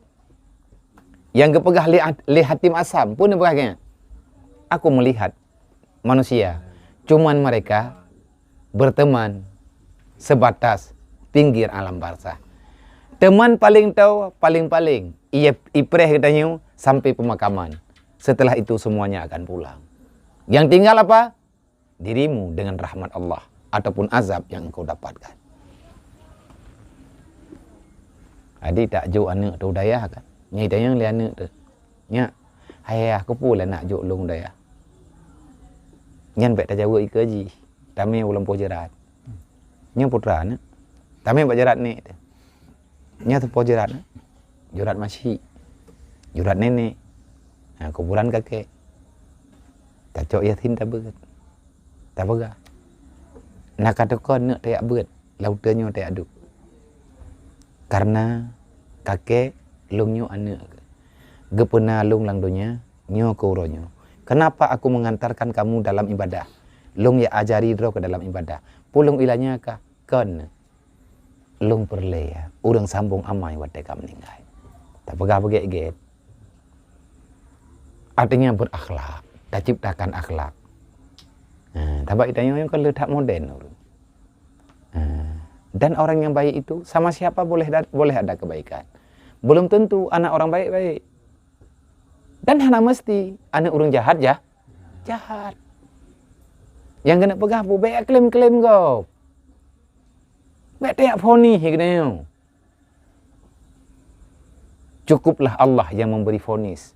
Yang kepegah lihat tim asam pun pegahnya. Aku melihat manusia, cuman mereka berteman sebatas pinggir alam barzah. Teman paling tahu, paling-paling ia ipreh katanya sampai pemakaman. Setelah itu semuanya akan pulang. Yang tinggal apa? Dirimu dengan rahmat Allah ataupun azab yang engkau dapatkan. Adik tak juk anak tu daya kan? Nyai tanya li anak tu. Nya, ayah aku pula nak juk long daya. Nyan bet tak jawab ika ji. Tame ulam po jerat. Nya putra na. Tame bak jerat ni tu. Nya tu po jerat na. Jurat masih. Jurat nenek. Ha, kuburan kakek. Tak cok yatim tak berat. Tak begah. Nak kata kau nak tak berat. Lautannya tak aduk. Karena kakek lungnya anak. Gepena lung lang dunia. Nyo kuronyo. Kenapa aku mengantarkan kamu dalam ibadah? Lung ya ajari dro ke dalam ibadah. Pulung ilahnya kah? Kan. Lung perle ya. Urang sambung amai wadai kamu meninggal. Tak pegah begit-git. Artinya berakhlak. Tak ciptakan akhlak. Tabak itanya yang kalau tak modern. Dan orang yang baik itu sama siapa boleh ada kebaikan. Belum tentu anak orang baik-baik. Dan hana mesti anak orang jahat jahat. Yang kena pegah bu baik klaim-klaim kau. Baik tak phoni higneu. Cukuplah Allah yang memberi vonis.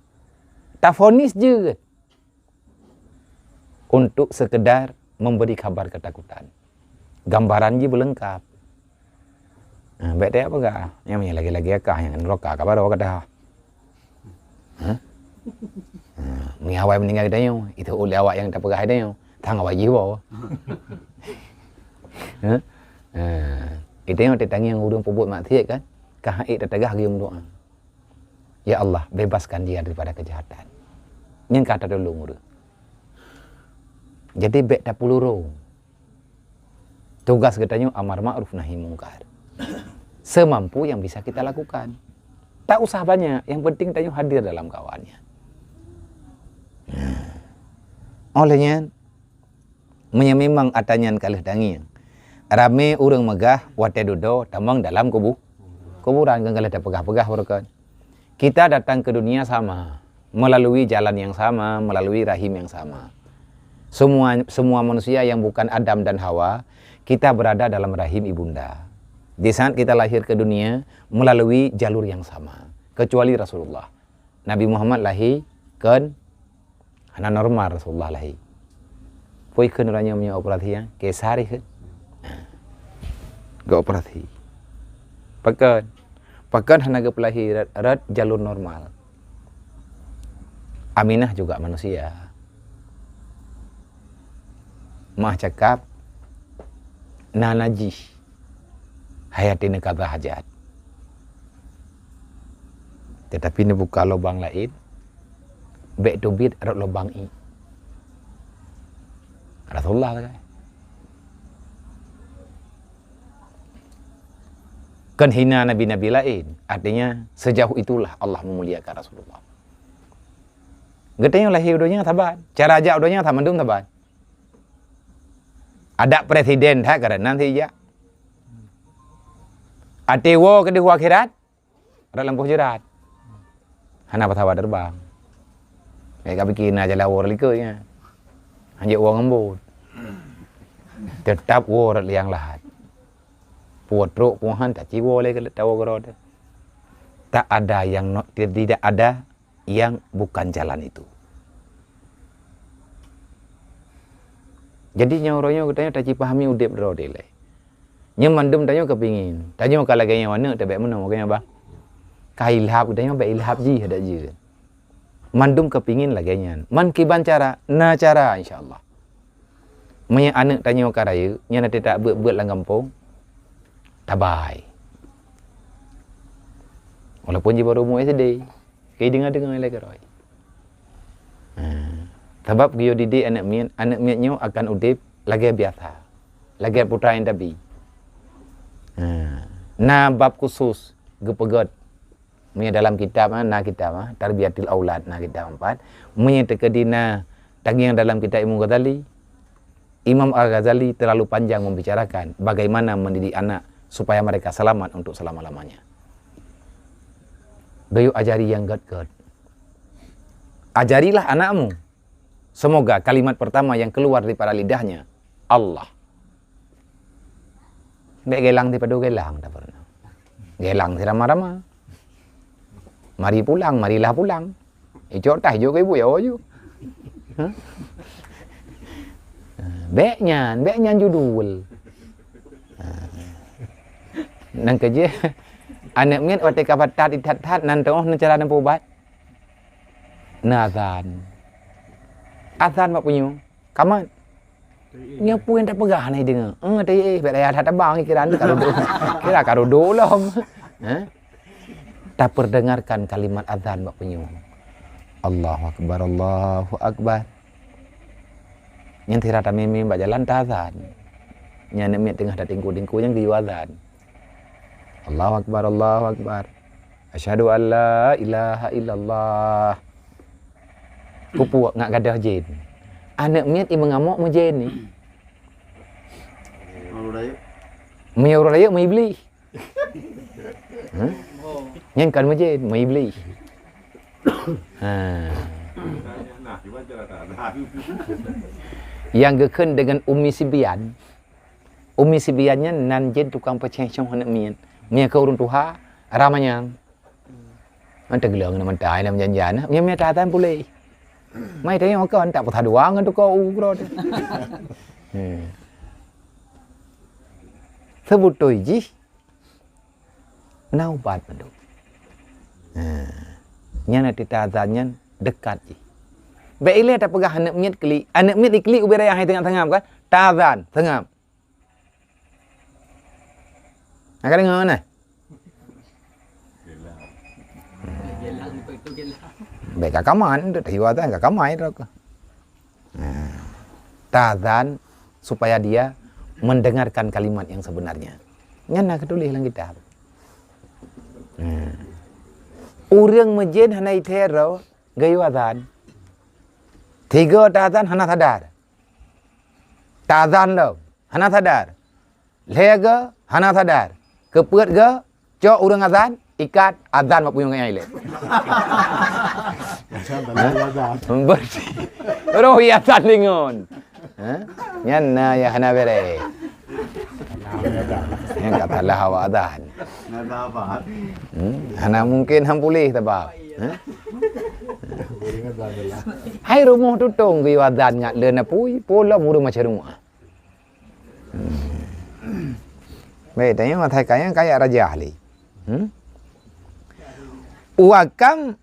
Tak vonis je. Untuk sekedar memberi kabar ketakutan. Gambaran je berlengkap. Baik tak apa kah? Yang lagi-lagi akah yang neraka kabar awak dah. Ni awak meninggal kita yo. Itu oleh awak yang tak pegah dia yo. Tang awak jiwa. Itu yang ditangi yang urang pebut maksiat kan? Kahait tegah gium doa. Ya Allah, bebaskan dia daripada kejahatan. Yang kata dulu urang. Jadi bek tak puluro. Tugas katanya amar ma'ruf nahi mungkar. Semampu yang bisa kita lakukan. Tak usah banyak, yang penting tanya hadir dalam kawannya. Olehnya memang atanyan kalih dangi. Rame urang megah wate dodo tamang dalam kuburan kan kalih pegah-pegah berkan. Kita datang ke dunia sama, melalui jalan yang sama, melalui rahim yang sama. Semua manusia yang bukan Adam dan Hawa, kita berada dalam rahim ibunda. Di saat kita lahir ke dunia melalui jalur yang sama, kecuali Rasulullah. Nabi Muhammad lahir kan hana normal Rasulullah lahir. Poi kan orangnya punya operasi ya, kesari kan. Gak operasi. Pakan hana ke pelahir rat jalur normal. Aminah juga manusia. Mah cakap nanaji hayatin kata hajat. Tetapi ini buka lubang lain. Bek tubit rot lubang i. Rasulullah kata. Kan hina nabi-nabi lain. Artinya sejauh itulah Allah memuliakan Rasulullah. Getanya lahir doanya tabat. Cara ajak doanya tak mendung tabat. Ada presiden tak kata nanti ya. Atewo ke di akhirat. Ada lampu jerat. Hana patawa terbang. Mereka bikin aja lah war likanya. Hanya uang embut. Tetap war liang lahat. Puat perut puahan tak ciwo lagi ke tahu kerod. Tak ada yang tidak ada yang bukan jalan itu. Jadi nyauranya katanya tak pahami udip rodele. Nya mandum tanya kepingin. Tanya kalau gaya mana tak baik mana makanya bang. Kailhab katanya baik ilhab ji ada je. Mandum kepingin laganya. Man kiban cara, na cara insya-Allah. Manya anak tanya karaya, nya nanti tak buat lang kampung. Tabai. Walaupun dia baru umur SD, kaya dengar-dengar lagi roy. Sebab dia didik anak miatnya akan udip lagi biasa. Lagi putra yang tabi. Na bab khusus gepegot. Mia dalam kitab Tarbiyatul Aulad na kitab 4. Mia tekadina tagi yang dalam kitab Imam Al-Ghazali terlalu panjang membicarakan bagaimana mendidik anak supaya mereka selamat untuk selama-lamanya. Doyo ajari yang gad-gad. Ajarilah anakmu. Semoga kalimat pertama yang keluar daripada lidahnya Allah. Bek gelang daripada gelang tak pernah. Gelang si ramah-ramah. Mari pulang, marilah pulang. Icok tah jo ke ibu ya ojo. Beknya judul. Nang kerja anak mian waktu kabatat itat-tat nan tengah nan cara nan pubat. Nazan. Azan mak punya. Kaman. Nya puin tak pegah nai dengar. Tadi beraya tak bang kira karo do. Kira karo do lom. Tak perdengarkan kalimat azan mak punya. Allahu akbar, Allahu akbar. Yang tidak ada meme mbak jalan tazan. Yang nak miat tengah dah tingku yang di azan. Allahu akbar, Allahu akbar. Asyhadu an la ilaha illallah. Pupuak ngak gadah jin. Anak miat i mengamuk mujen ni. Menyuruh raya iblis. Yang kan mujen iblis. Yang geken dengan Umi Sibian. Umi Sibiannya nan jen tukang pecah cong anak miat. Mia kau urun tuha ramanya. Anta gelang nama tai nama janjan. Mia mia tatan pulih. Mai tengok kau tak patah doang tu kau ugrod. Sebut tu ji. Naubat padu. Nya nanti tazannya dekat ji. Baiklah tak pegah anak miat keli. Anak miat ikli ubay raya hai tengah-tengah kan. Tazan tengah. Nak dengar mana? Baik kakaman, dah hiwa dah kakamai dah. Tazan supaya dia mendengarkan kalimat yang sebenarnya. Nyana ketulis dalam kitab. Urang masjid hanai terau gayu azan. Tiga tazan hana sadar. Tazan lo hana sadar. Lega hana sadar. Kepuat ke cok urang azan ikat azan mak punya ngai le. Bersih. Roh ya azan lingon. Nyana ya hana bere. Yang kata lah hawa azan. Hana mungkin hampulih tabak. Hai rumah tutung ke azan ngat le na pui pola muru macam rumah. Baik, tanya matai kaya raja ahli. Wakam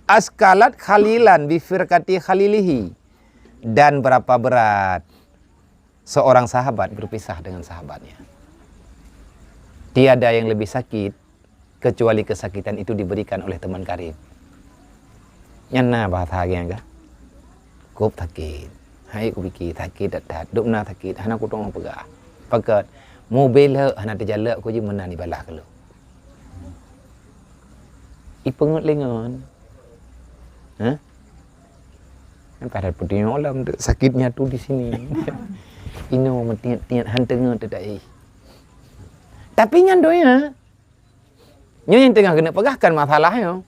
askalat khalilan bifirkati khalilihi. Dan berapa berat seorang sahabat berpisah dengan sahabatnya. Tiada yang lebih sakit kecuali kesakitan itu diberikan oleh teman karib. Nyana bahasa yang ka. Kop sakit. Hai ku fikir sakit dat duk na sakit hana ku tong pegah. Pakat mobil hana terjala ku je mana ni balah kalau. Ipengut lengan. Hah? Kan pada putih olam sakitnya tu di sini. Ino metiat-tiat hantengah tu dai. Tapi nyandonya. Nyo yang tengah kena pegahkan masalahnya.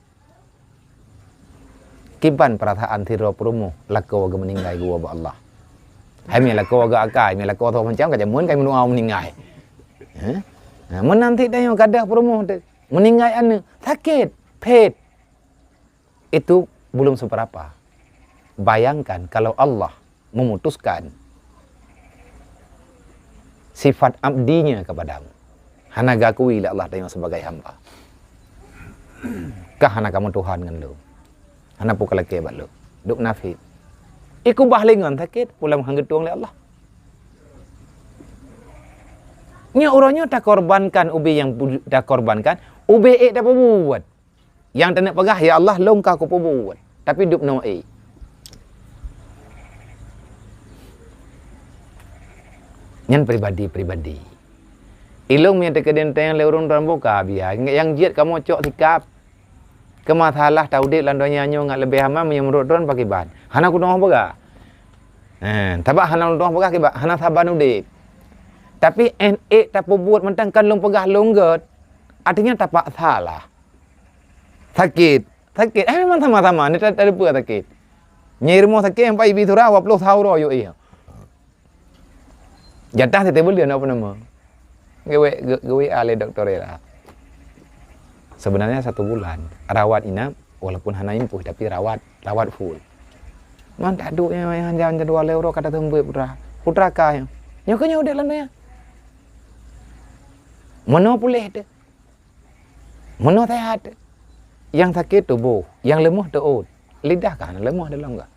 Kiban perasaan tiro promo lako ga meninggal gua ba Allah. Hai me lako ga akai me lako tho macam ka jamun kai menua meninggal. Ha? Menanti dayo gadah promo tu. Meninggal anu sakit, pet. Itu belum seberapa. Bayangkan kalau Allah memutuskan sifat abdinya kepadamu. Hana gakui lah Allah dayo sebagai hamba. Kah hana kamu Tuhan dengan lu. Hana pukul lagi bat lu. Duk nafid. Iku bahlingan sakit pulang hanggetuang oleh Allah. Nya orangnya tak korbankan ubi yang tak korbankan, ubi tak buat. Yang tak nak pegah ya Allah longkah ku buat. Tapi duk no Nyan pribadi. Ilung yang terkadang tayang leurun rambuka biar yang jiat kamu cok sikap. Kemasalah taudit landonya nyo ngat lebih hama menyemrut don pakai ban. Hana ku dong boga. Tabak hana dong boga ke hana saban udit. Tapi NA tak buat mentang kan long pegah longgot. Artinya tapak salah. Sakit. Memang sama-sama ni tak ada apa sakit. Nyai rumah sakit sampai ibi surah 20 tahun yo iya. Jatah tebel dia apa nama? Gawe ale doktor lah. Sebenarnya 1 bulan rawat inap walaupun hana impuh tapi rawat full. Man tak duk yang jangan jadwal euro kata tembe putra ka yang. Nyonya udah lana ya. Mono pulih tu. Mono sehat. Yang sakit tubuh, yang lemah tuut. Lidah kan lemah dalam enggak.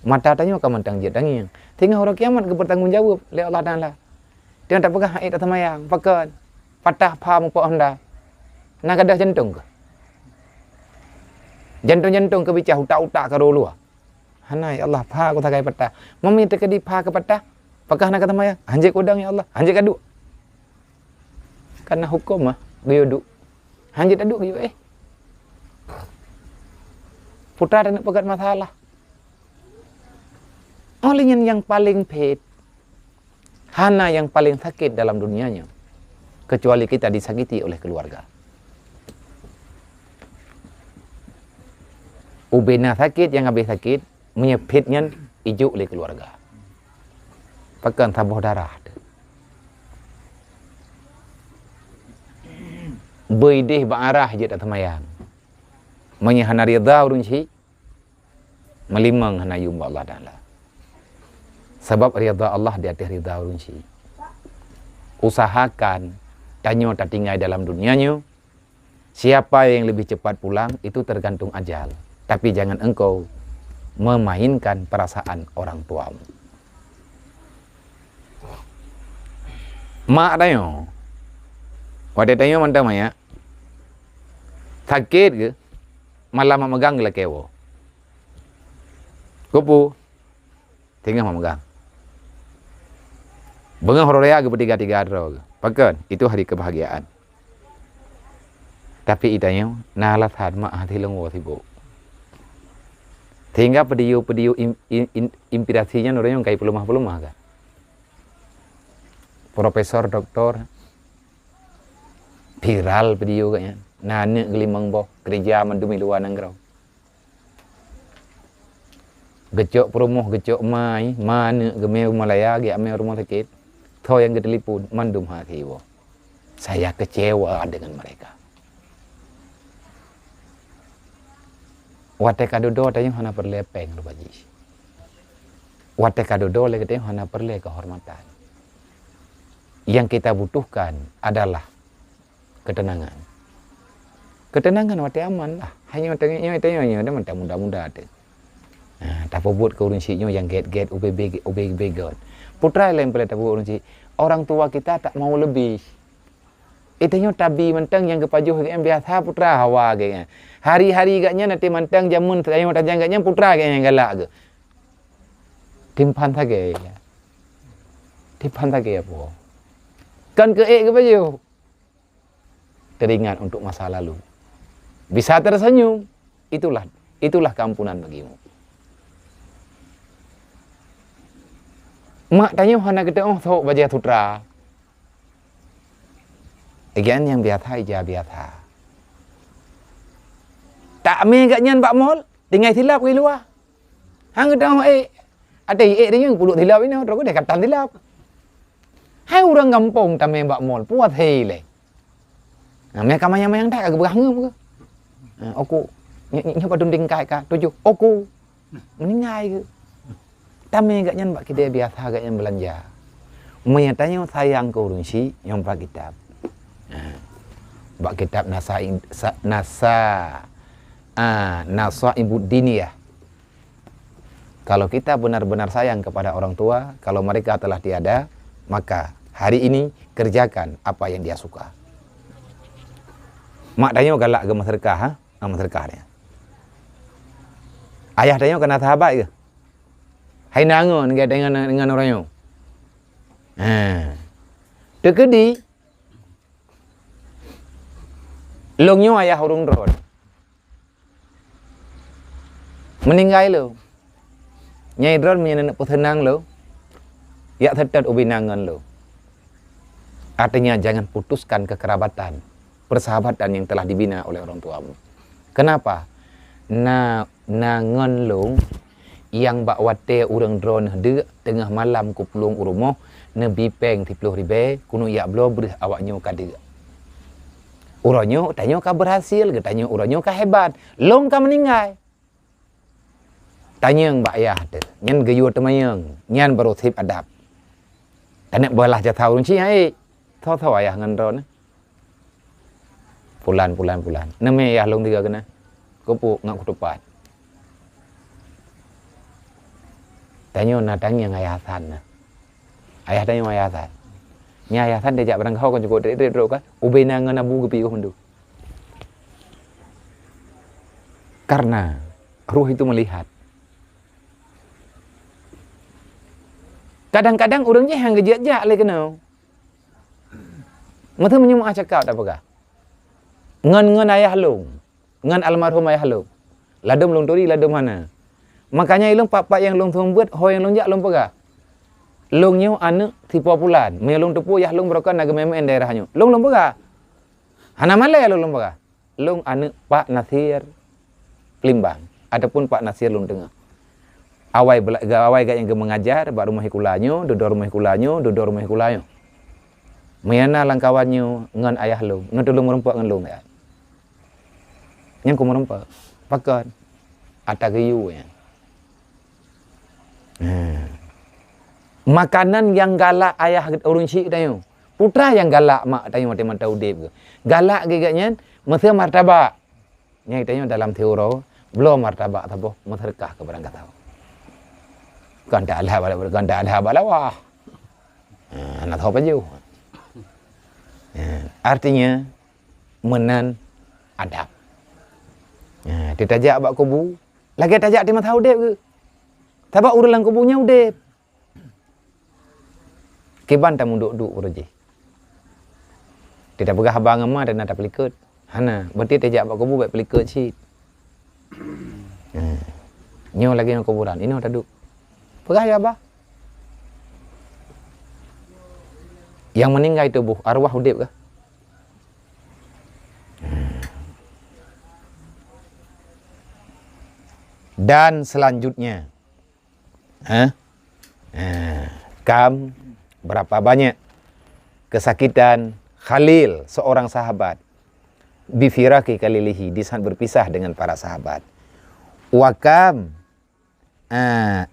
Mata tanya ka mentang je tangi. Tinggal orang kiamat ke bertanggungjawab oleh Allah Taala. Dia tak pegang haid atau mayang, pakai patah paham po anda. Nak ada jantung ke? Jantung ke bicara utak-utak ke dulu. Hanai Allah pah aku tak kaya patah. Mami terkedi pah ke patah. Pakah nak kata mayang. Hanjik udang ya Allah. Hanjik kaduk. Karena hukum dia duk. Hanjik aduk dia Putra tak nak pegat masalah. Oleh yang paling pet. Hana yang paling sakit dalam dunianya. Kecuali kita disakiti oleh keluarga. Ubena sakit yang habis sakit. Menyepitnya ijuk oleh keluarga. Pakai tabuh darah. Beidih ba'arah je tak temayang. Menyahana rida urunci. Melimang hana yumba Allah Ta'ala. Sebab rida Allah di atas rida urunci. Usahakan. Tanyo tak tinggal dalam dunianya. Siapa yang lebih cepat pulang itu tergantung ajal. Tapi jangan engkau memainkan perasaan orang tuamu. Mak tayo. Wadah tayo mantap maya. Sakit ke? Malam memegang gila kewo. Kupu. Tinggal memegang. Bengah horaya ke bertiga-tiga adro. Pakan, itu hari kebahagiaan. Tapi itanya, nalas hadma hati lengwo sibuk. Sehingga pediu inspirasinya orang yang kayak pelumah-pelumah kan. Profesor, doktor, viral pediu kayaknya. Nane gelimang boh kerja mendumi luar nanggrau. Gecok promoh gecok mai mana gemeu Malaya ge ame rumah sakit. Tho yang ketelipun mandum hati boh. Saya kecewa dengan mereka. Wate kadodo tanya hana perle peng lu baji. Wate kadodo le katanya hana perle kehormatan. Yang kita butuhkan adalah ketenangan. Ketenangan wate aman lah. Hanya tanya dia mentang muda-muda ada. Tak buat ke urunsinya yang get ubeg god. Putra lain pula tak buat urunsi. Orang tua kita tak mau lebih. Itanya tabi mentang yang kepajuh yang biasa putra hawa ke. Hari-hari gaknya nanti mentang jamun tayo tajang gaknya putra ke yang galak ke. Timpan tage. Timpan tage apa? Kan ke kepajuh. Teringat untuk masa lalu. Bisa tersenyum. Itulah keampunan bagimu. Mak tanya hana kita thok baja putra. Again yang biasa ija biasa. Tak me kat nyan bak mol, tinggal silap pergi luar. Hang kita ada dia yang puluk silap ini, terus dia kata silap. Hai orang kampung tak me bak mol, puas hei le. Mereka mayang-mayang tak agak berangam ke. Aku nyoba dunding kai ka, tujuh. Aku meningai ke. Tak me kat nyan bak kita biasa kat nyan belanja. Menyatanya sayang ke urun si yang pak kitab. Bak kitab nasa Ibud Diniyah. Kalau kita benar-benar sayang kepada orang tua, kalau mereka telah tiada, maka hari ini kerjakan apa yang dia suka. Mak tanya galak ke masyarakat, masyarakat dia. Ayah tanya kena sahabat ke? Hai nangon dengan orangnya. Tekedi Longnya ayah urung drone. Meninggal lo. Nyai drone menyenak petenang lo. Ya tetap ubinangan lo. Artinya jangan putuskan kekerabatan, persahabatan yang telah dibina oleh orang tuamu. Kenapa? Nangan lo yang bak wate urang drone de tengah malam ku pelung urumoh nebi peng 10 ribe kuno ya blo berih awaknya kade. Uronyo tanya kah berhasil, tanya uronyo kah hebat, long kah meninggal. Tanya mbak ayah tu, nyan geyu temayang, nyan baru sip adab. Tanak balah jatah urun ci hai, tahu ayah ngendron. Pulan. Nama ayah long tiga kena, kopuk ngak kutupat. Tanya natang yang ayah sana, ayah tanya ayah sana. Nya ayasan dia jak barang kau kan cukup dek kan ubinangan abu gepi kau mendu. Karena ruh itu melihat. Kadang-kadang orangnya yang gejak-jak le kena. Mata menyum cakap tak apa. Ngan ayah long, ngan almarhum ayah long. Ladum long tori ladum mana. Makanya ilung pak yang long buat ho yang long jak long pegah. Longnya anak si populan, melong tepu yah long berokan naga memen daerahnya. Long pega. Hana male long pega. Long anak Pak Nasir Plimbang ataupun Pak Nasir long tengah. Awai gak yang mengajar ba rumah kulanyo, dodor rumah kulanyo. Mayana langkawannya ngan ayah long, ngan tolong merempak ngan long ya. Yang ku merempak. Pakan atagayu ya. Makanan yang galak ayah urun cik tayo. Putra yang galak mak tayo mata udip ke. Galak giganya mesti martabak. Nyai tayo dalam teori belum martabak tapo masyarakat ke barang kata. Ganda ada bala wah. Nak tahu apa jauh. Artinya menan adab. Ditajak bak kubu, lagi tajak di mata udip ke. Tabak urulang kubunya udip. Kiban tamu duduk uruji. Tidak pegah abang ama dan ada pelikut. Hana, berarti tajak bak kubu baik pelikut cik. Nyo lagi yang kuburan, ini udah duduk. Pegah ya abah. Yang meninggal itu arwah udip ke? Dan selanjutnya, kam berapa banyak kesakitan Khalil, seorang sahabat, bifiraki kalilihi, di saat berpisah dengan para sahabat. Wakam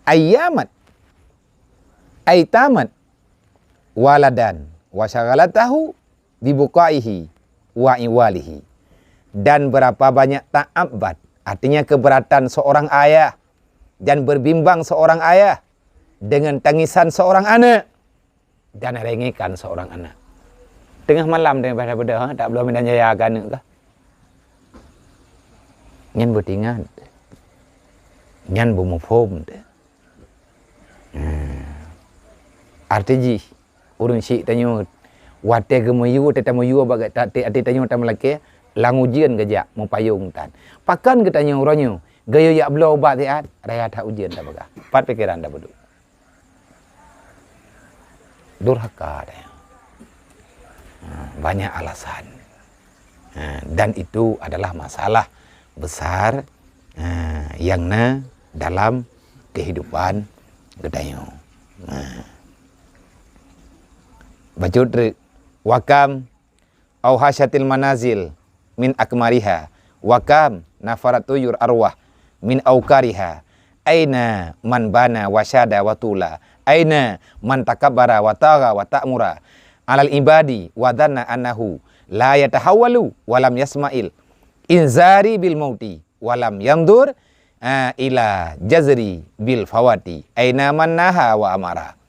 ayyamat aitamat waladan wasyaghalatahu bibukaihi wa iwalihi. Dan berapa banyak ta'abbat, artinya keberatan seorang ayah dan berbimbang seorang ayah dengan tangisan seorang anak dan rengekan seorang anak. Tengah malam daripada tak belum dan jaya akan ke. Nyan bertingan. Nyan bumufom. Artiji urang syik tanyo wate gemayu tetamuyu bagai ate tanyo tamalake langujian gejak mau payung tan. Pakan ke tanyo uranyo gaya ya blau obat tiat raya tak ujian tak baga. Pat pikiran dah bedu. Durhaka dah. Banyak alasan. Dan itu adalah masalah besar yang dalam kehidupan gedayo. Bajudri wakam au hasyatil manazil min akmariha wakam nafaratuyur arwah min aukariha aina man bana wasyada watula aina man takabbara wa tagha wa ta'mura alal ibadi wa dhanna annahu la yatahawwalu walam yasma'il inzari bil mauti walam yandur ila jazri bil fawati aina man naha wa amara.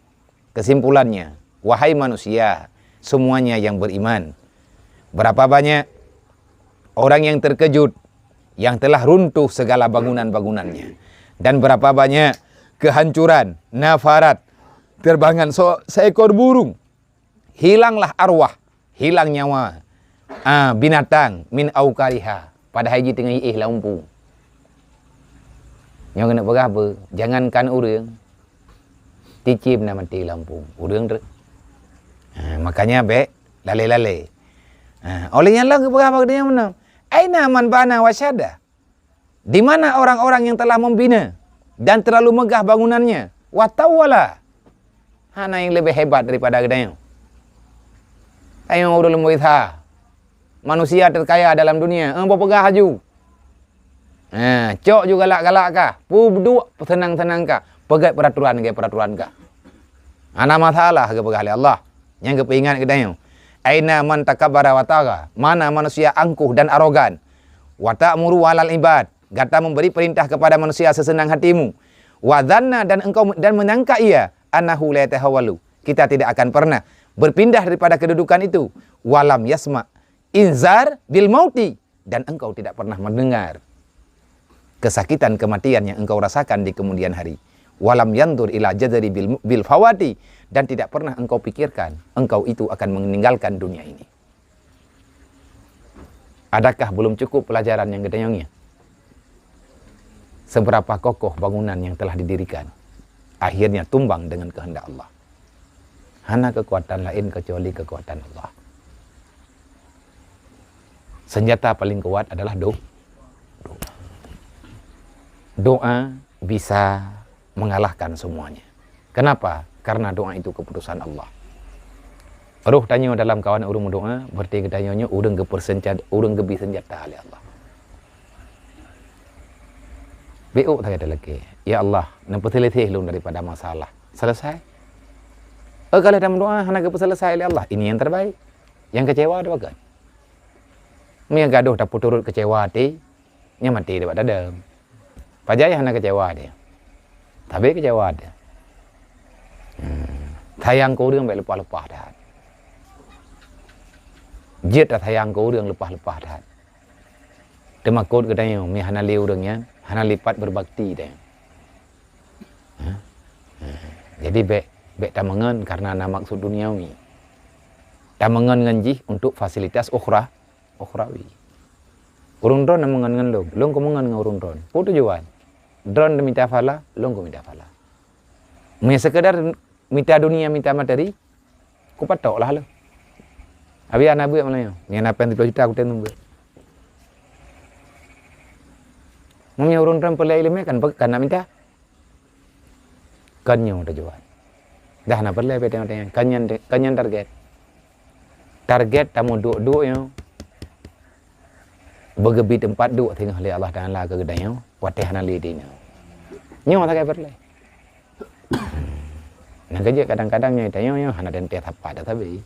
Kesimpulannya, wahai manusia semuanya yang beriman, berapa banyak orang yang terkejut yang telah runtuh segala bangunan-bangunannya, dan berapa banyak kehancuran, nafarat, terbangan seekor burung, hilanglah arwah, hilang nyawa binatang min aukariha pada haji tengah lampu. Yang kena berapa? Jangankan orang ticip nak mati lampu. Orang tu. Makanya lale-lale. Olehnya lah ke berapa dia mana? Aina man bana wasyada. Di mana orang-orang yang telah membina dan terlalu megah bangunannya? Watawala. Hana yang lebih hebat daripada gedanya. Ayo urul muitha. Manusia terkaya dalam dunia. Berpegah haju. Cok juga galak-galak kah? Berdua tenang-tenang kah? Pegat peraturan kah? Ana masalah ke pegah Allah. Yang kepingat gedanya. Aina man takabbara wa tagha. Mana manusia angkuh dan arogan. Wa ta'muru alal ibad. Gata memberi perintah kepada manusia sesenang hatimu. Wa dhanna dan engkau dan menyangka ia annahu la yatahawwalu. Kita tidak akan pernah berpindah daripada kedudukan itu. Walam yasma inzar bil mauti, dan engkau tidak pernah mendengar kesakitan kematian yang engkau rasakan di kemudian hari. Walam yandur ila jazari bil fawati, dan tidak pernah engkau pikirkan engkau itu akan meninggalkan dunia ini. Adakah belum cukup pelajaran yang gedenya? Seberapa kokoh bangunan yang telah didirikan akhirnya tumbang dengan kehendak Allah. Hana kekuatan lain kecuali kekuatan Allah. Senjata paling kuat adalah doa. Doa bisa mengalahkan semuanya. Kenapa? Karena doa itu keputusan Allah. Ruh tanya dalam kawan urung doa, berarti katanya urang gebi senjata oleh Allah. BO tak ada lagi. Ya Allah, nampak selesai lung daripada masalah. Selesai. Kalau dalam doa hana gebi selesai oleh Allah, ini yang terbaik. Yang kecewa ada bagan. Yang gaduh tak turut kecewa hati, yang mati daripada dalam. Pajaya hana kecewa dia. Tapi kecewa dia. Thayang kau orang baik lepas-lepas dah. Jit dah thayang kau orang lepas-lepas dah. Demakut katanya, mi hana liu orangnya, hana lipat berbakti dia. Jadi baik tamangan karena nama maksud duniawi. Tamangan nganji untuk fasilitas ukhrawi. Urung drone namangan ngan long ko mangan ngan urung drone. Po tujuan. Drone minta fala, long ko minta fala. Me sekedar minta dunia, minta materi, ku patok lah lo. Abi anak buat malah yo. Ni anak pen 30 juta aku tenu buat. Mumnya urung drone pelai ilmu kan nak minta. Kanyo tujuan. Dah nak pelai petang kanyan target. Target tamu duk yo. Bergebi tempat duk tengah oleh Allah Taala ke gedanya, wateh hana lidina. Nyo tak kaya perle. Nak kerja kadang-kadang nya tanya hana den teh tapat tapi.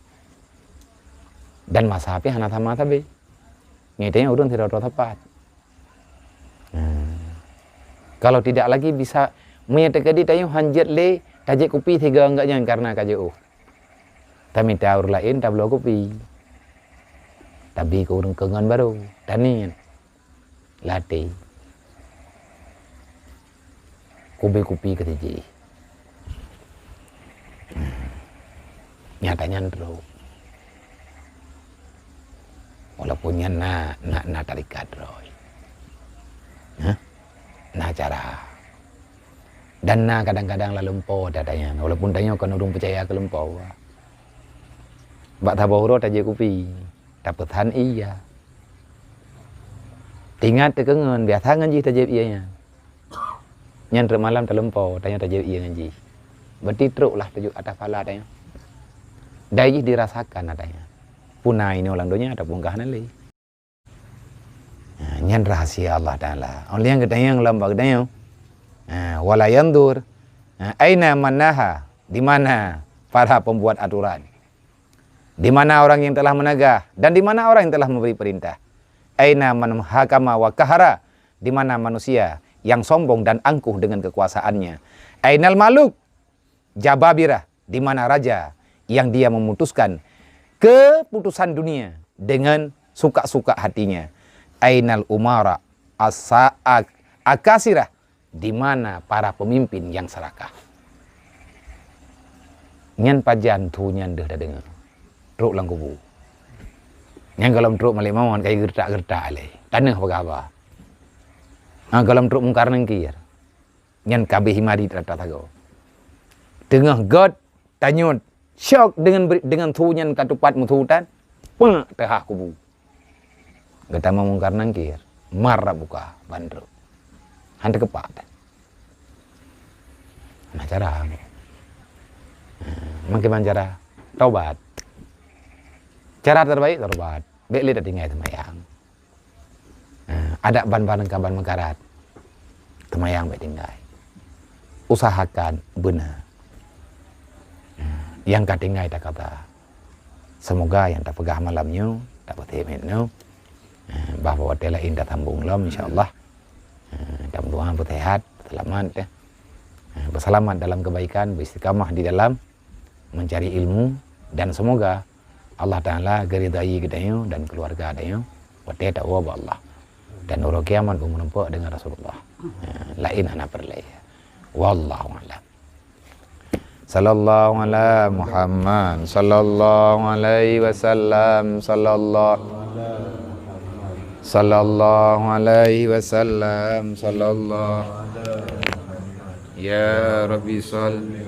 Dan masa api hana sama tapi. Nya tanya urun tidak tapat. Kalau tidak lagi bisa menyatakan tanya hanjat le tajik kopi tiga enggak jangan karena kajau. Tapi tahu lain tak belum kopi. Tapi ko urang kengan baru. Tani latih. Kubi-kubi ketiji. Nyatanya ndro. Walaupun na tarikat roy. Nah cara. Dan kadang-kadang lah lempau dadanya. Walaupun tanya kan urung percaya ke lempau. Bak tabahuro taje kupi. Dapatan iya. Tingat tekengan biasa ngaji taje ianya. Nyan malam terlempau tanya taje iya ngaji. Berarti truk lah tajuk atas pala tanya. Dai dirasakan adanya. Punai ini orang doanya ada bungkah nali. Nyan rahasia Allah Ta'ala. Orang yang katanya yang lambak tanya. Wala yandur. Aina manaha. Di mana para pembuat aturan. Di mana orang yang telah menegah. Dan di mana orang yang telah memberi perintah. Aina man hakama wa kahara. Di mana manusia yang sombong dan angkuh dengan kekuasaannya. Ainal maluk. Jababirah. Di mana raja yang dia memutuskan keputusan dunia dengan suka-suka hatinya. Ainal umara as-sa'ak akasirah, di mana para pemimpin yang serakah. Nyan pajan tu nyan dah dengar. Truk lang kubu. Nyan kalau truk malik mawon kayak gertak-gertak le. Tanah apa khabar? Kalau truk mungkar nangkir. Nyan kabeh himari terata tago. Tengah god tanyut syok dengan tunyan katupat mututan, tehah kubu. Kita mau mungkar nangkir, marah buka bandro, hantar kepat. Nah cara, bagaimana cara? Taubat. Cara terbaik taubat. Beli dah tinggal temayang. Ada ban-ban kaban mengkarat, temayang baik tinggal. Usahakan benar. Yang katingai tak kata semoga yang tak pegah malamnya dapat hemetnya bahwa tela indah tambung lam insyaallah dan doa bersehat selamat ya berselamat dalam kebaikan beristiqamah di dalam mencari ilmu dan semoga Allah Ta'ala geridai kita dan keluarga adanya wateta wa Allah dan orang kiamat menempuh dengan Rasulullah lain anak perlay wallahu a'lam. Sallallahu ala Muhammad sallallahu alaihi wasallam sallallahu alaihi wasallam sallallahu ya Rabbi salli